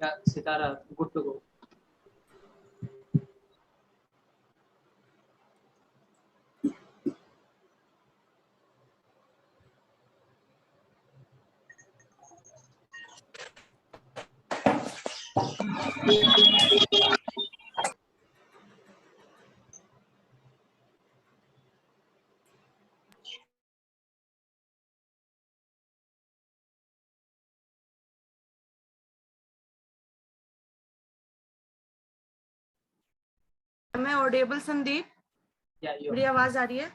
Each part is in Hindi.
Yeah, Sitara, good to go. मैं ऑडिबल संदीप? मेरी आवाज आ रही है?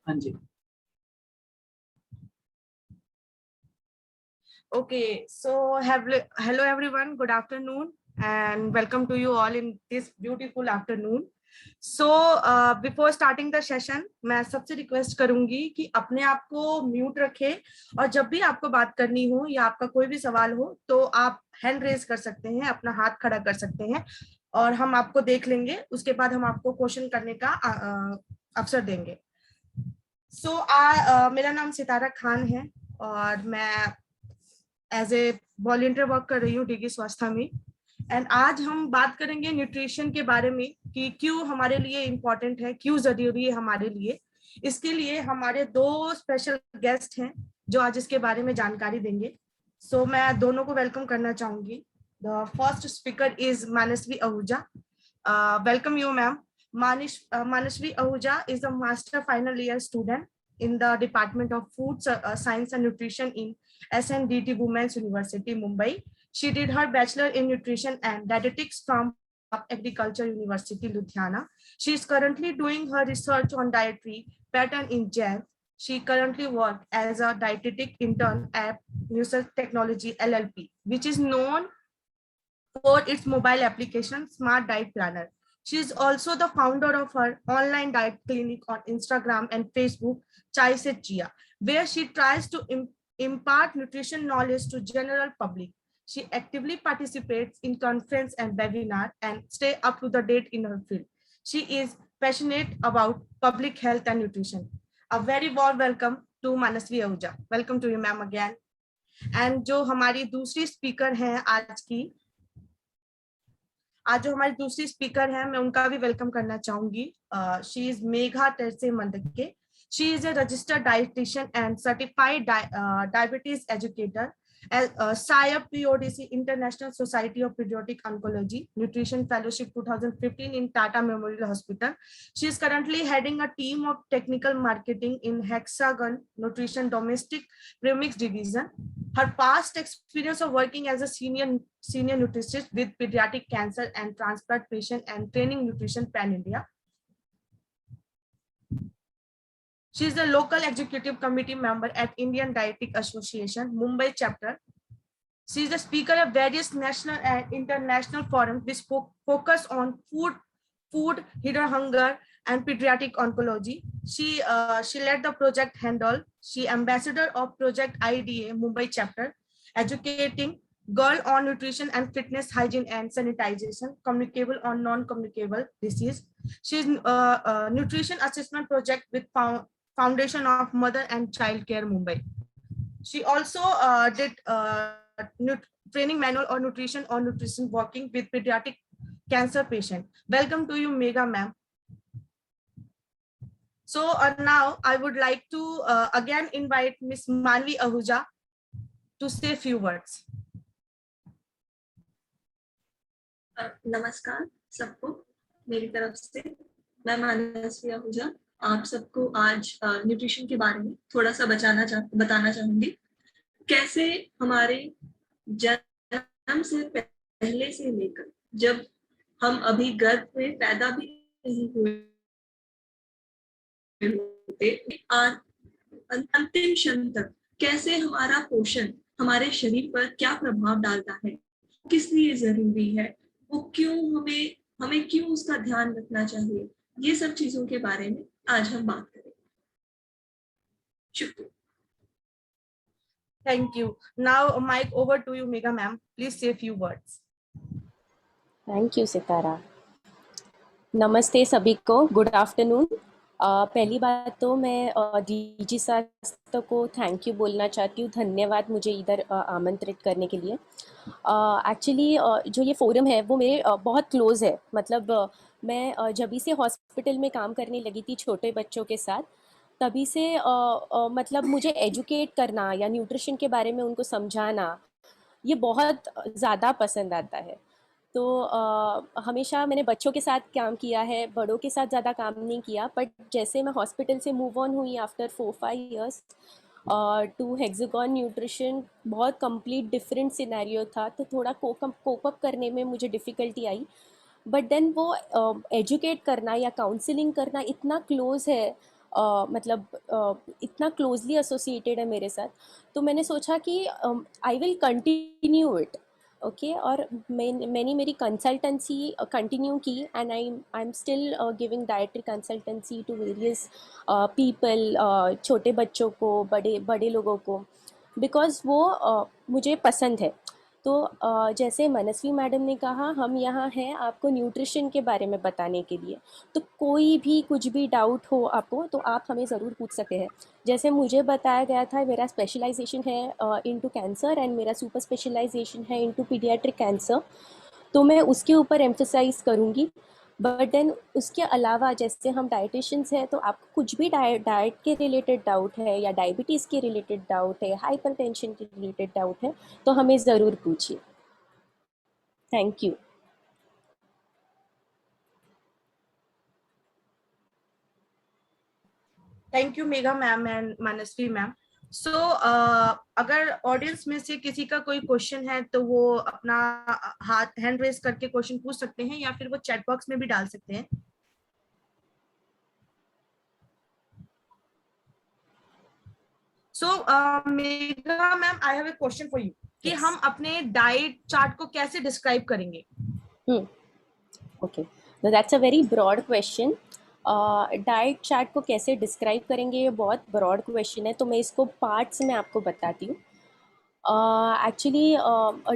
हाँ जी. Okay, so hello everyone, good afternoon and welcome to you all in this beautiful afternoon. So before starting the session, मैं सबसे रिक्वेस्ट करूंगी कि अपने आप को म्यूट रखें और जब भी आपको बात करनी हो या आपका कोई भी सवाल हो तो आप हैंड रेज कर सकते हैं, अपना हाथ खड़ा कर सकते हैं और हम आपको देख लेंगे। उसके बाद हम आपको क्वेश्चन करने का अवसर देंगे। मेरा नाम सितारा खान है और मैं एज ए वॉलंटियर वर्क कर रही हूँ डिग्री स्वास्थ्य में। एंड आज हम बात करेंगे न्यूट्रिशन के बारे में कि क्यों हमारे लिए इम्पोर्टेंट है, क्यों जरूरी है हमारे लिए। इसके लिए हमारे दो स्पेशल गेस्ट हैं जो आज इसके बारे में जानकारी देंगे। मैं दोनों को वेलकम करना चाहूंगी। The first speaker is Manasvi Ahuja. Welcome you ma'am. Manashvi Ahuja is a master final year student in the Department of Food Science and Nutrition in SNDT Women's University, Mumbai. She did her bachelor in nutrition and dietetics from Agriculture University, Ludhiana. She is currently doing her research on dietary pattern in GEM. She currently works as a dietetic intern at Nusselt Technology LLP, which is known for its mobile application Smart Diet Planner. She is also the founder of her online diet clinic on Instagram and Facebook, Chai Se Chia, where she tries to impart nutrition knowledge to general public. She actively participates in conference and webinar and stay up to the date in her field. She is passionate about public health and nutrition. A very warm welcome to Manasvi Ahuja. Welcome to you, ma'am, again. And जो हमारी दूसरी स्पीकर हैं आज जो हमारी दूसरी स्पीकर हैं, मैं उनका भी वेलकम करना चाहूंगी। She is Megha Tarse Mandke. She is a registered dietitian and certified diabetes educator, SIOP PODC International Society of Pediatric Oncology Nutrition Fellowship 2015 in Tata Memorial Hospital. She is currently heading a team of technical marketing in Hexagon Nutrition Domestic Premix Division. Her past experience of working as a senior nutritionist with pediatric cancer and transplant patient and training nutrition pan India. She is the local executive committee member at Indian Dietetic Association, Mumbai chapter. She is the speaker of various national and international forums which focus on food, hidden hunger, and pediatric oncology. She led the project Handle. She ambassador of Project IDA Mumbai chapter, educating girl on nutrition and fitness, hygiene and sanitization, communicable on non-communicable disease. She is nutrition assessment project with Foundation of Mother and Child Care Mumbai. She also did training manual or nutrition working with pediatric cancer patient. Welcome to you, Megha ma'am. So now I would like to again invite Miss Manvi Ahuja to say a few words. नमस्कार सबको मेरी तरफ से। मैं मानसवी आहूजा आप सबको आज न्यूट्रिशन के बारे में थोड़ा सा बताना चाहूंगी। कैसे हमारे जन्म से पहले से लेकर जब हम अभी गर्भ में पैदा भी नहीं हुए अंतिम क्षण तक कैसे हमारा पोषण हमारे शरीर पर क्या प्रभाव डालता है, किस लिए जरूरी है, वो क्यों हमें क्यों उसका ध्यान रखना चाहिए, ये सब चीजों के बारे में आज हम बात करेंगे। शुक्रिया। Thank you. Now mic over to you, Megha ma'am. Please say a few words. Thank you, Sitara. Namaste सभी को, गुड आफ्टरनून। पहली बात तो मैं डीजी स्वास्थ्य को थैंक यू बोलना चाहती हूँ, धन्यवाद मुझे इधर आमंत्रित करने के लिए। एक्चुअली जो ये फोरम है वो मेरे बहुत क्लोज़ है। मतलब मैं जब भी से हॉस्पिटल में काम करने लगी थी छोटे बच्चों के साथ, तभी से मतलब मुझे एजुकेट करना या न्यूट्रिशन के बारे में उनको समझाना, ये बहुत ज़्यादा पसंद आता है। तो हमेशा मैंने बच्चों के साथ काम किया है, बड़ों के साथ ज़्यादा काम नहीं किया। बट जैसे मैं हॉस्पिटल से मूव ऑन हुई after 4-5 years to Hexagon Nutrition, बहुत कंप्लीट डिफरेंट सिनेरियो था, तो थोड़ा कोप अप करने में मुझे डिफ़िकल्टी आई। बट देन वो एजुकेट करना या काउंसलिंग करना इतना क्लोज़ है, मतलब इतना क्लोजली एसोसिएटेड है मेरे साथ, तो मैंने सोचा कि I will continue it. Okay, और मैंने मेरी कंसल्टेंसी कंटिन्यू की, and I am still giving dietary consultancy to various people, छोटे बच्चों को, बड़े बड़े लोगों को, बिकॉज़ वो मुझे पसंद है। तो जैसे मनस्वी मैडम ने कहा, हम यहाँ हैं आपको न्यूट्रिशन के बारे में बताने के लिए। तो कोई भी कुछ भी डाउट हो आपको तो आप हमें ज़रूर पूछ सकते हैं। जैसे मुझे बताया गया था, मेरा स्पेशलाइजेशन है इनटू कैंसर, एंड मेरा सुपर स्पेशलाइजेशन है इनटू पीडियाट्रिक कैंसर, तो मैं उसके ऊपर एम्फसाइज़ करूँगी। बट देन उसके अलावा जैसे हम डाइटिशियंस हैं, तो आपको कुछ भी डाइट के रिलेटेड डाउट है या डायबिटीज़ के रिलेटेड डाउट है, हाइपरटेंशन के रिलेटेड डाउट है, तो हमें ज़रूर पूछिए। Thank you. Thank you Megha ma'am and Manasvi ma'am. So अगर ऑडियंस में से किसी का कोई क्वेश्चन है तो वो अपना हाथ हैंड रेज करके क्वेश्चन पूछ सकते हैं, या फिर वो चैट बॉक्स में भी डाल सकते हैं। So Megha ma'am, I have a question for you कि Yes. हम अपने डाइट चार्ट को कैसे डिस्क्राइब करेंगे? ओके, तो that's a very broad question. Diet chart को कैसे डिस्क्राइब करेंगे, ये बहुत ब्रॉड क्वेश्चन है, तो मैं इसको पार्ट्स में आपको बताती हूँ। एक्चुअली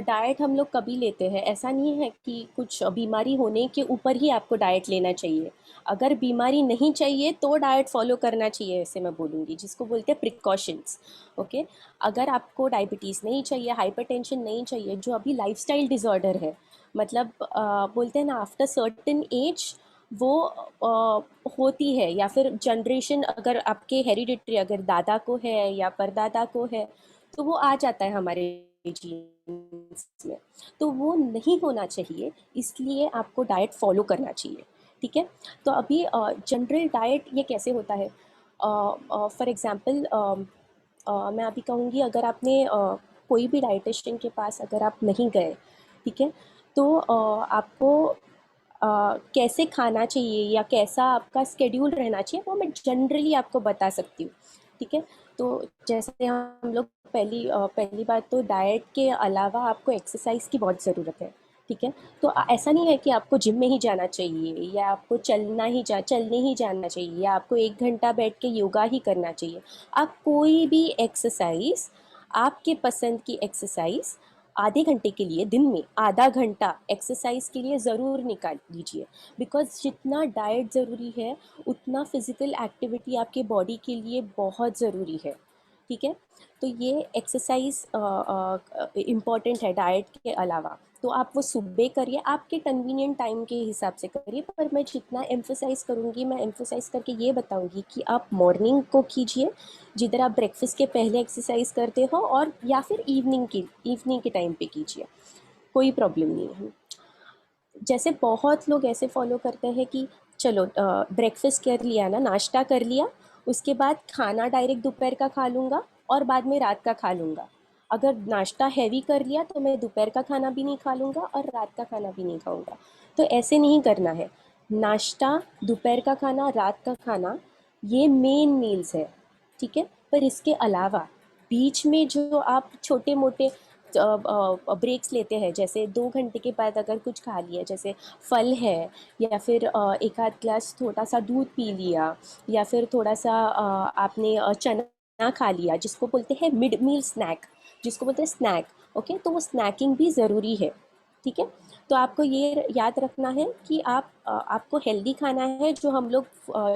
डाइट हम लोग कभी लेते हैं, ऐसा नहीं है कि कुछ बीमारी होने के ऊपर ही आपको डाइट लेना चाहिए। अगर बीमारी नहीं चाहिए तो डाइट फॉलो करना चाहिए, ऐसे मैं बोलूँगी, जिसको बोलते हैं प्रिकॉशंस। ओके, अगर आपको डायबिटीज़ नहीं चाहिए, हाइपरटेंशन नहीं चाहिए, जो अभी लाइफस्टाइल डिसऑर्डर है, मतलब बोलते हैं ना आफ्टर सर्टेन एज वो होती है, या फिर जनरेशन, अगर आपके हेरिडिटरी अगर दादा को है या परदादा को है, तो वो आ जाता है हमारे जीन्स में, तो वो नहीं होना चाहिए, इसलिए आपको डाइट फॉलो करना चाहिए। ठीक है, तो अभी जनरल डाइट ये कैसे होता है, फॉर एग्जांपल मैं अभी कहूँगी, अगर आपने कोई भी डाइटिशियन के पास अगर आप नहीं गए, ठीक है, तो आपको कैसे खाना चाहिए या कैसा आपका स्केड्यूल रहना चाहिए, वो मैं जनरली आपको बता सकती हूँ। ठीक है, तो जैसे हम लोग पहली बात तो डाइट के अलावा आपको एक्सरसाइज की बहुत ज़रूरत है। ठीक है, तो ऐसा नहीं है कि आपको जिम में ही जाना चाहिए, या आपको चलने ही जाना चाहिए, या आपको 1 घंटा बैठ के योगा ही करना चाहिए। आप कोई भी एक्सरसाइज, आपके पसंद की एक्सरसाइज, आधे घंटे के लिए, दिन में आधा घंटा एक्सरसाइज के लिए ज़रूर निकाल लीजिए। बिकॉज़ जितना डाइट ज़रूरी है, उतना फिज़िकल एक्टिविटी आपके बॉडी के लिए बहुत ज़रूरी है। ठीक है, तो ये एक्सरसाइज इम्पॉर्टेंट है डाइट के अलावा। तो आप वो सुबह करिए, आपके कन्वीनियंट टाइम के हिसाब से करिए, पर मैं जितना एम्फसाइज़ करूँगी, मैं एम्फसाइज़ करके ये बताऊँगी कि आप मॉर्निंग को कीजिए, जिधर आप ब्रेकफास्ट के पहले एक्सरसाइज करते हो, और या फिर इवनिंग के टाइम पे कीजिए, कोई प्रॉब्लम नहीं है। जैसे बहुत लोग ऐसे फॉलो करते हैं कि चलो ब्रेकफास्ट कर लिया ना, नाश्ता कर लिया, उसके बाद खाना डायरेक्ट दोपहर का खा लूँगा और बाद में रात का खा लूँगा। अगर नाश्ता हैवी कर लिया तो मैं दोपहर का खाना भी नहीं खा लूँगा और रात का खाना भी नहीं खाऊँगा। तो ऐसे नहीं करना है। नाश्ता, दोपहर का खाना, रात का खाना, ये मेन मील्स है। ठीक है, पर इसके अलावा बीच में जो आप छोटे मोटे ब्रेक्स लेते हैं, जैसे 2 घंटे के बाद अगर कुछ खा लिया, जैसे फल है, या फिर एक आध ग्लास थोड़ा सा दूध पी लिया, या फिर थोड़ा सा आपने चना खा लिया, जिसको बोलते हैं मिड मील स्नैक, जिसको बोलते हैं स्नैक। ओके, तो वो स्नैकिंग भी ज़रूरी है। ठीक है। तो आपको ये याद रखना है कि आपको हेल्दी खाना है, जो हम लोग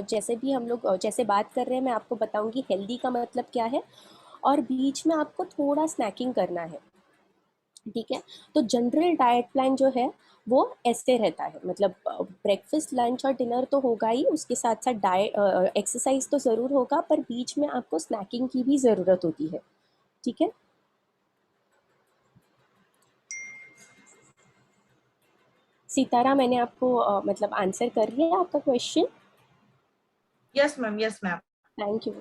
जैसे भी हम लोग जैसे बात कर रहे हैं, मैं आपको बताऊंगी हेल्दी का मतलब क्या है, और बीच में आपको थोड़ा स्नैकिंग करना है, ठीक है। तो जनरल डाइट प्लान जो है वो ऐसे रहता है, मतलब ब्रेकफास्ट लंच और डिनर तो होगा ही, उसके साथ साथ डाइट एक्सरसाइज तो ज़रूर होगा, पर बीच में आपको स्नैकिंग की भी ज़रूरत होती है, ठीक है। सितारा, मैंने आपको मतलब आंसर कर लिया आपका question. Yes ma'am, yes ma'am. Thank you.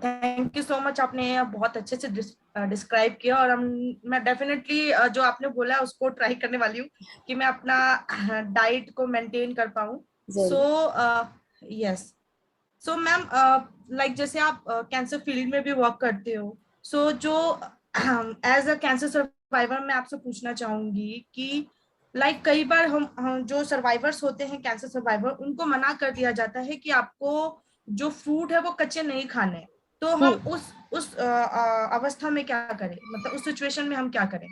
Thank you so much, आपने बहुत अच्छे से डिस्क्राइब किया, और मैं डेफिनेटली जो आपने बोला उसको ट्राई करने वाली हूँ कि मैं अपना डाइट को मेंटेन कर पाऊँ। सो ज़रूर। यस, सो मैम, लाइक जैसे आप कैंसर फील्ड में भी वर्क करते हो, सो जो एज अ कैंसर सर्वाइवर मैं आपसे पूछना चाहूंगी कि लाइक कई बार हम जो सर्वाइवर्स होते हैं, कैंसर सर्वाइवर, उनको मना कर दिया जाता है कि आपको जो फ्रूट है वो कच्चे नहीं खाने। तो हम उस अवस्था में क्या करें, मतलब उस सिचुएशन में हम क्या करें?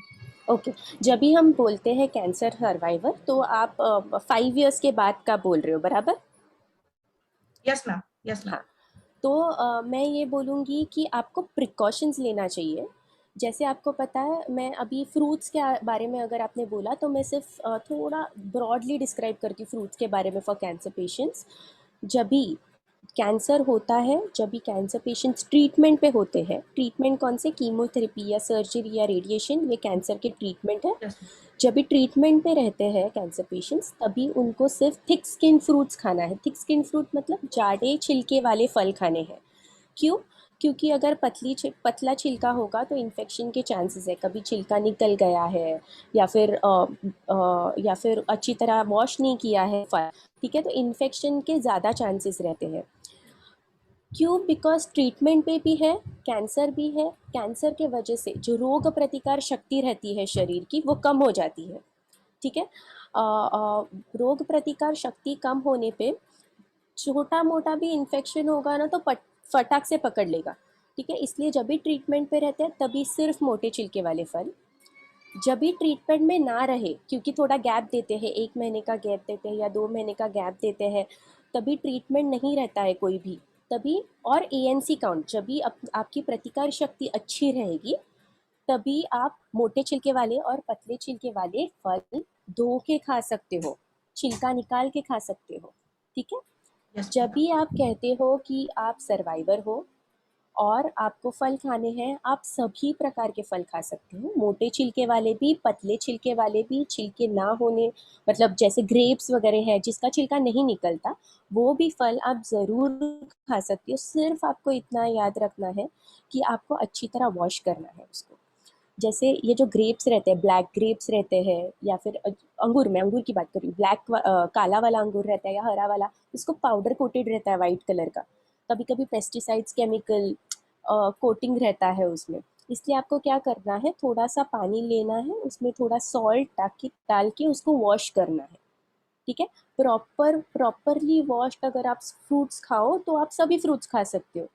ओके। जब भी हम बोलते हैं कैंसर सर्वाइवर, तो आप 5 इयर्स के बाद का बोल रहे हो, बराबर? Yes ma'am, yes ma'am. हाँ। तो मैं ये बोलूँगी कि आपको प्रिकॉशंस लेना चाहिए। जैसे आपको पता है, मैं अभी फ्रूट्स के बारे में अगर आपने बोला, तो मैं सिर्फ थोड़ा ब्रॉडली डिस्क्राइब करती हूँ फ्रूट्स के बारे में फॉर कैंसर पेशेंट्स। जब भी कैंसर होता है, जब भी कैंसर पेशेंट्स ट्रीटमेंट पे होते हैं, ट्रीटमेंट कौन से, कीमोथेरेपी या सर्जरी या रेडिएशन, ये कैंसर के ट्रीटमेंट है। Yes ma'am. जब भी ट्रीटमेंट पे रहते हैं कैंसर पेशेंट्स, तभी उनको सिर्फ थिक स्किन फ्रूट्स खाना है। थिक स्किन फ्रूट मतलब जाड़े छिलके वाले फल खाने हैं। क्यों? क्योंकि अगर पतला छिलका होगा तो इन्फेक्शन के चांसेस है, कभी छिलका निकल गया है, या फिर अच्छी तरह वॉश नहीं किया है फल, ठीक है, तो इन्फेक्शन के ज़्यादा चांसेस रहते हैं। क्यों? बिकॉज ट्रीटमेंट पे भी है, कैंसर भी है, कैंसर के वजह से जो रोग प्रतिकार शक्ति रहती है शरीर की, वो कम हो जाती है, ठीक है। रोग प्रतिकार शक्ति कम होने पे छोटा मोटा भी इन्फेक्शन होगा ना, तो फटाक से पकड़ लेगा, ठीक है। इसलिए जब भी ट्रीटमेंट पे रहते हैं तभी सिर्फ मोटे छिलके वाले फल। जब भी ट्रीटमेंट में ना रहे, क्योंकि थोड़ा गैप देते हैं, 1 महीने का गैप देते हैं या 2 महीने का गैप देते हैं, तभी ट्रीटमेंट नहीं रहता है कोई भी, तभी, और ANC काउंट जब भी आपकी प्रतिकार शक्ति अच्छी रहेगी, तभी आप मोटे छिलके वाले और पतले छिलके वाले फल धो के खा सकते हो, छिलका निकाल के खा सकते हो, ठीक है। यस जब मैम। भी आप कहते हो कि आप सर्वाइवर हो और आपको फल खाने हैं, आप सभी प्रकार के फल खा सकते हो, मोटे छिलके वाले भी, पतले छिलके वाले भी, छिलके ना होने, मतलब जैसे ग्रेप्स वगैरह है जिसका छिलका नहीं निकलता, वो भी फल आप ज़रूर खा सकते हो। सिर्फ आपको इतना याद रखना है कि आपको अच्छी तरह वॉश करना है उसको। जैसे ये जो ग्रेप्स रहते हैं, ब्लैक ग्रेप्स रहते हैं, या फिर अंगूर, मैं अंगूर की बात कर रही हूँ, काला वाला अंगूर रहता है या हरा वाला, इसको पाउडर कोटेड रहता है वाइट कलर का, कभी कभी पेस्टिसाइड्स केमिकल कोटिंग रहता है उसमें। इसलिए आपको क्या करना है, थोड़ा सा पानी लेना है, उसमें थोड़ा सॉल्ट डाल के उसको वॉश करना है, ठीक है। प्रॉपरली वॉश्ड अगर आप फ्रूट्स खाओ तो आप सभी फ्रूट्स खा सकते हो,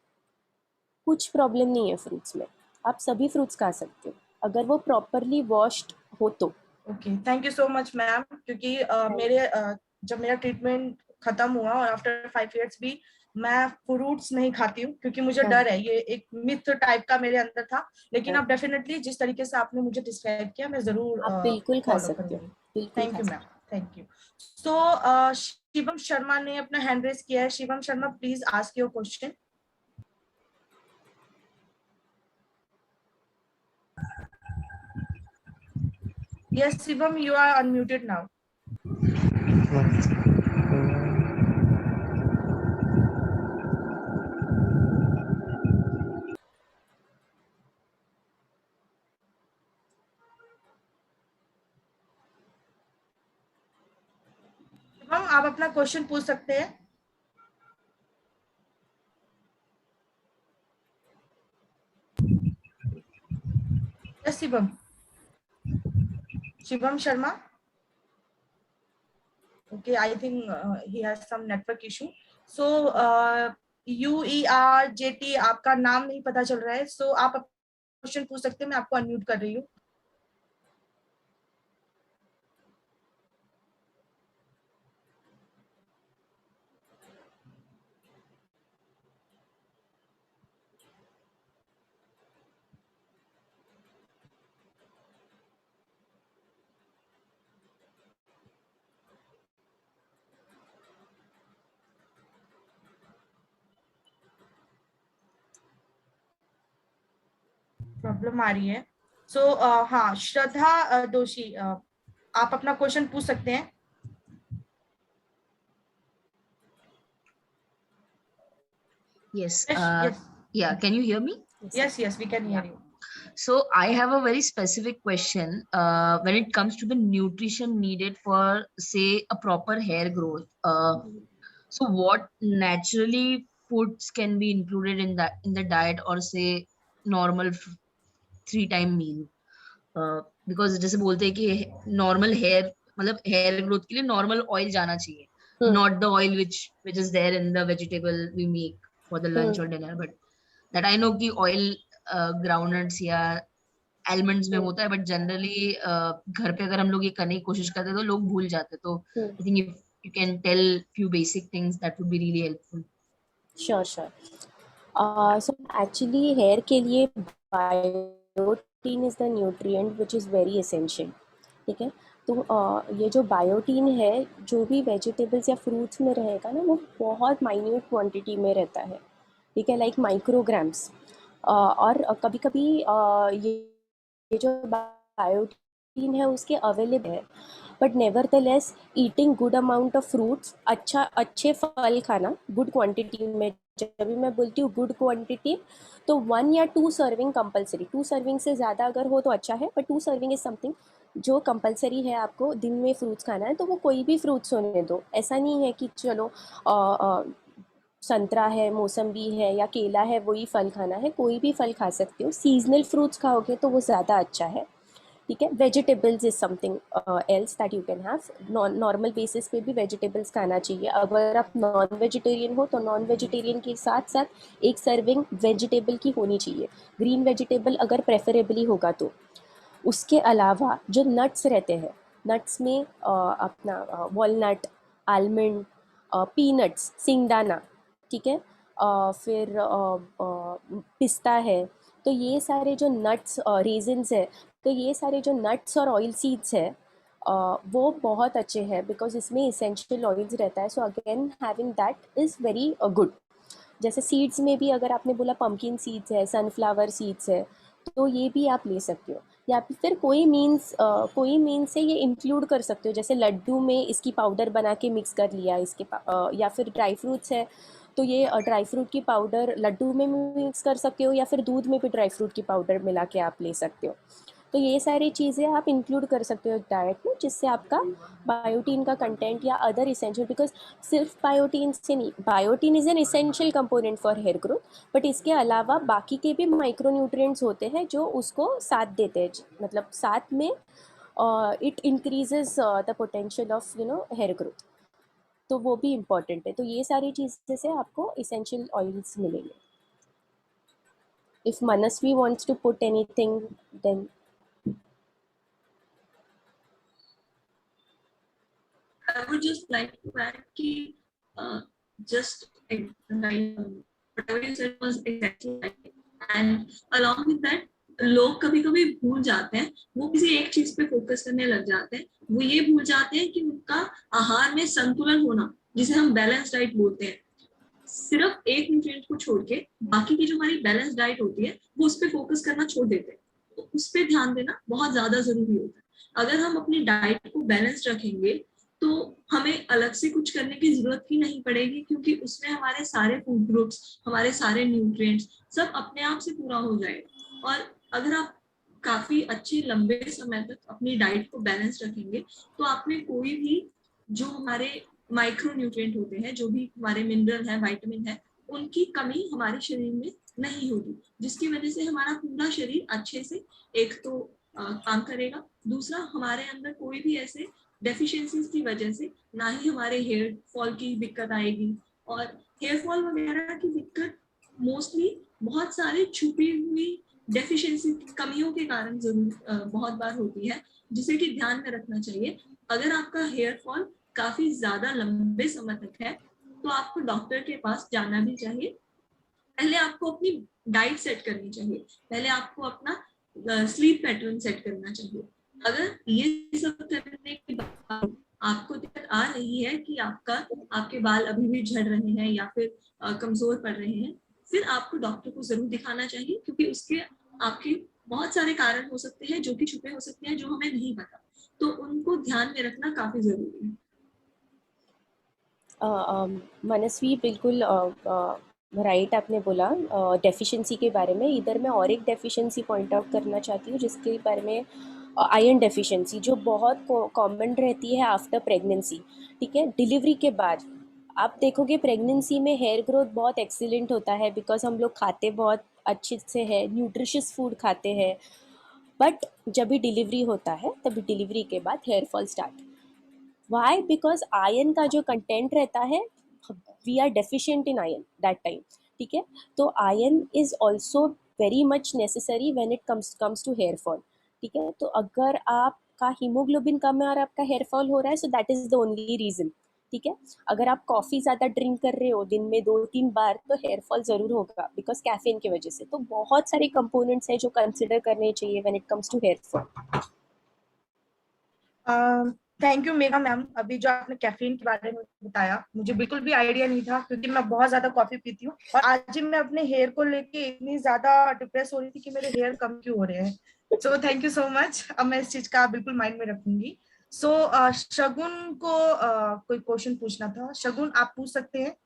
कुछ प्रॉब्लम नहीं है फ्रूट्स में, आप सभी फ्रूट्स खा सकते हो अगर वो प्रॉपरली वॉश्ड हो तो। Okay, thank you so much ma'am, क्योंकि जब मेरा ट्रीटमेंट खत्म हुआ और आफ्टर 5 इयर्स भी मैं फ्रूट्स नहीं खाती हूँ, क्योंकि मुझे हाँ, डर है, ये एक मिथ टाइप का मेरे अंदर था। लेकिन हाँ, अब डेफिनेटली जिस तरीके से आपने मुझे डिस्क्राइब किया, मैं जरूर आप बिल्कुल खा फॉलो सकते हो, करूंगी। बिल्कुल थैंक खा यू मैम, सकते thank you. So Shivam Sharma ने अपना हैंड रेज किया है। Shivam Sharma, please ask your question. Yes Shivam, you are unmuted now. Shivam, आप अपना क्वेश्चन पूछ सकते हैं। Yes Shivam, Shivam Sharma. Okay, I think he has some network issue. So UERJT, आपका नाम नहीं पता चल रहा है, so आप क्वेश्चन पूछ सकते हैं, मैं आपको अनम्यूट कर रही हूँ। प्रॉब्लम आ रही है। सो हाँ, श्रद्धा दोषी, आप अपना क्वेश्चन पूछ सकते हैं। Yes. Yes, Yeah. Can you hear me? yes, we can hear you. So I have a very specific question. When it comes to the nutrition needed for, say, a proper hair growth. So what naturally foods can be included in the diet, or say normal 3 time meal? Because जैसे बोलते हैं कि normal hair, मतलब hair growth के लिए normal oil जाना चाहिए, not the oil which is there in the vegetable we make for the lunch or dinner. But that I know कि oil groundnuts या almonds में होता है, but generally घर पे अगर हम लोग ये करने की कोशिश करते हैं तो लोग भूल जाते हैं. तो I think if you can tell few basic things, that would be really helpful. Sure. So actually hair के लिए biotin is the nutrient which is very essential. ठीक है, तो ये जो बायोटीन है जो भी वेजिटेबल्स या फ्रूट्स में रहेगा ना, वो बहुत माइन्यूट क्वांटिटी में रहता है. ठीक है, लाइक माइक्रोग्राम्स. और कभी कभी ये जो बायोटीन है उसके अवेलेबल है, but nevertheless eating good amount of fruits, अच्छे फल खाना गुड क्वांटिटी में. जब भी मैं बोलती हूँ गुड क्वांटिटी, तो 1 या 2 सर्विंग कंपलसरी. 2 सर्विंग से ज़्यादा अगर हो तो अच्छा है, बट 2 सर्विंग इज समथिंग जो कंपलसरी है. आपको दिन में फ्रूट्स खाना है तो वो कोई भी फ्रूट्स होने दो. ऐसा नहीं है कि चलो संतरा है, मौसम्बी है या केला है वही फल खाना है. कोई भी फल खा सकते हो. सीजनल फ्रूट्स खाओगे तो वो ज़्यादा अच्छा है. ठीक है, vegetables is something else that you can have. Normal basis पे भी वेजिटेबल्स खाना चाहिए. अगर आप नॉन वेजिटेरियन हो तो नॉन वेजिटेरियन के साथ साथ एक सर्विंग वेजिटेबल की होनी चाहिए. ग्रीन वेजिटेबल अगर प्रेफरेबली होगा तो. उसके अलावा जो नट्स रहते हैं, नट्स में अपना वॉलनट, आलमंड, पीनट्स, सिंगदाना, ठीक है, फिर पिस्ता है. तो ये सारे जो नट्स, रेजिन्स है, तो ये सारे जो नट्स और ऑयल सीड्स है वो बहुत अच्छे हैं बिकॉज इसमें इसेंशियल ऑयल्स रहता है. So again having that is very good. जैसे सीड्स में भी अगर आपने बोला पम्पकिन सीड्स है, सनफ्लावर सीड्स है, तो ये भी आप ले सकते हो. या फिर कोई मीन्स से ये इंक्लूड कर सकते हो. जैसे लड्डू में इसकी पाउडर बना के मिक्स कर लिया इसके या फिर ड्राई फ्रूट्स है तो ये ड्राई फ्रूट की पाउडर लड्डू में मिक्स कर सकते हो, या फिर दूध में भी ड्राई फ्रूट की पाउडर मिला के आप ले सकते हो. तो ये सारी चीज़ें आप इंक्लूड कर सकते हो डाइट में, जिससे आपका बायोटीन का कंटेंट या अदर इसेंशियल, बिकॉज सिर्फ बायोटीन से नहीं, biotin is an essential component for hair growth, but इसके अलावा बाकी के भी माइक्रोन्यूट्रिएंट्स होते हैं जो उसको साथ देते हैं. मतलब साथ में it increases the potential of hair growth. तो वो भी इम्पॉर्टेंट है. तो ये सारी चीज़ें से आपको इसेंशियल ऑयल्स मिलेंगे. If Manasvi wants to put anything then. I would just like to add कि just whatever you said was exactly right. And along with that, लोग कभी कभी भूल जाते हैं, वो किसी एक चीज पे फोकस करने लग जाते हैं. वो ये भूल जाते हैं कि उनका आहार में संतुलन होना, जिसे हम बैलेंस डाइट बोलते हैं. सिर्फ एक न्यूट्रिएंट को छोड़ के बाकी की जो हमारी बैलेंस डाइट होती है वो उस पर फोकस करना छोड़ देते हैं. तो उस पर ध्यान देना बहुत ज्यादा जरूरी होता है. अगर हम अपनी डाइट को बैलेंस रखेंगे तो हमें अलग से कुछ करने की जरूरत ही नहीं पड़ेगी, क्योंकि उसमें हमारे सारे फूड ग्रुप्स, हमारे सारे न्यूट्रिएंट्स सब अपने आप से पूरा हो जाएगा. और अगर आप काफी अच्छे लंबे समय तक अपनी डाइट को बैलेंस रखेंगे तो आप में कोई भी जो हमारे माइक्रो न्यूट्रिएंट होते हैं, जो भी हमारे मिनरल है, विटामिन है, उनकी कमी हमारे शरीर में नहीं होगी, जिसकी वजह से हमारा पूरा शरीर अच्छे से एक तो काम करेगा. दूसरा, हमारे अंदर कोई भी ऐसे डेफिशिएंसीज की वजह से ना ही हमारे हेयर फॉल की दिक्कत आएगी. और हेयर फॉल वगैरह की दिक्कत मोस्टली बहुत सारे छुपी हुई डेफिशिएंसी, कमियों के कारण जरूर बहुत बार होती है, जिसे कि ध्यान में रखना चाहिए. अगर आपका हेयर फॉल काफी ज्यादा लंबे समय तक है तो आपको डॉक्टर के पास जाना भी चाहिए. पहले आपको अपनी डाइट सेट करनी चाहिए, पहले आपको अपना स्लीप पैटर्न सेट करना चाहिए. अगर ये सब करने के बाद आपको दिक्कत आ रही है कि आपके बाल अभी भी झड़ रहे हैं या फिर कमजोर पड़ रहे हैं, फिर आपको डॉक्टर को जरूर दिखाना चाहिए, क्योंकि उसके आपके बहुत सारे कारण हो सकते हैं जो कि छुपे हो सकते हैं, जो हमें नहीं पता, तो उनको ध्यान में रखना काफी जरूरी है। मनस्वी बिल्कुल राइट आपने बोला डेफिशिएंसी के बारे में। इधर मैं और एक डेफिशिएंसी पॉइंट आउट करना चाहती हूँ जिसके बारे में आयरन डेफिशिएंसी, जो बहुत कॉमन रहती है आफ्टर प्रेगनेंसी। ठीक है, डिलीवरी के बाद आप देखोगे प्रेगनेंसी में हेयर ग्रोथ बहुत एक्सीलेंट होता है, बिकॉज हम लोग खाते बहुत अच्छे से है, न्यूट्रिशियस फूड खाते हैं। बट जब भी डिलीवरी होता है तभी डिलीवरी के बाद hair fall start. Why? Because iron का जो कंटेंट रहता है, we are deficient in iron that time. ठीक है, तो iron is also very much necessary when it comes to hair fall. ठीक है, तो अगर आपका हीमोग्लोबिन कम है और आपका हेयर फॉल हो रहा है, so that is the only reason. ठीक है, अगर आप कॉफ़ी ज़्यादा ड्रिंक कर रहे हो दिन में 2-3 बार, तो हेयर फॉल ज़रूर होगा बिकॉज कैफीन की वजह से। तो बहुत सारे कंपोनेंट्स हैं जो कंसिडर करने चाहिए when it comes to hair fall. Thank you Megha ma'am. अभी जो आपने कैफीन के बारे में बताया, मुझे बिल्कुल भी आइडिया नहीं था, क्योंकि मैं बहुत ज्यादा कॉफी पीती हूँ और आज ही मैं अपने हेयर को लेके इतनी ज्यादा डिप्रेस हो रही थी कि मेरे हेयर कम क्यों हो रहे हैं। So thank you so much. अब मैं इस चीज का बिल्कुल माइंड में रखूंगी। सो शगुन को कोई क्वेश्चन पूछना था। शगुन, आप पूछ सकते हैं।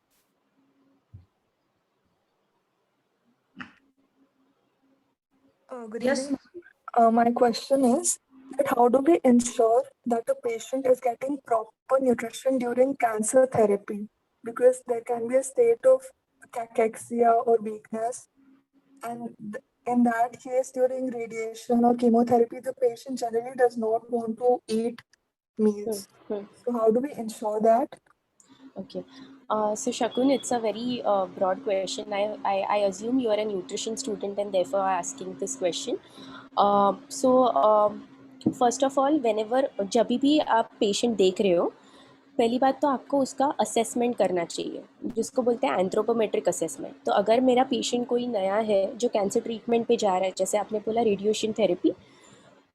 Good yes. evening. My question is that how do we ensure that a patient is getting proper nutrition during cancer therapy? Because there can be a state of cachexia or weakness, and in that case, during radiation or chemotherapy, the patient generally does not want to eat meals. So how do we ensure that? Okay. So Shakun, it's a very broad question. I assume you are a nutrition student and therefore are asking this question. First of all, whenever जब भी आप पेशेंट देख रहे हो, पहली बात तो आपको उसका असेसमेंट करना चाहिए, जिसको बोलते हैं एंथ्रोपोमेट्रिक असेसमेंट। तो अगर मेरा पेशेंट कोई नया है जो कैंसर ट्रीटमेंट पे जा रहा है, जैसे आपने बोला रेडिएशन थेरेपी,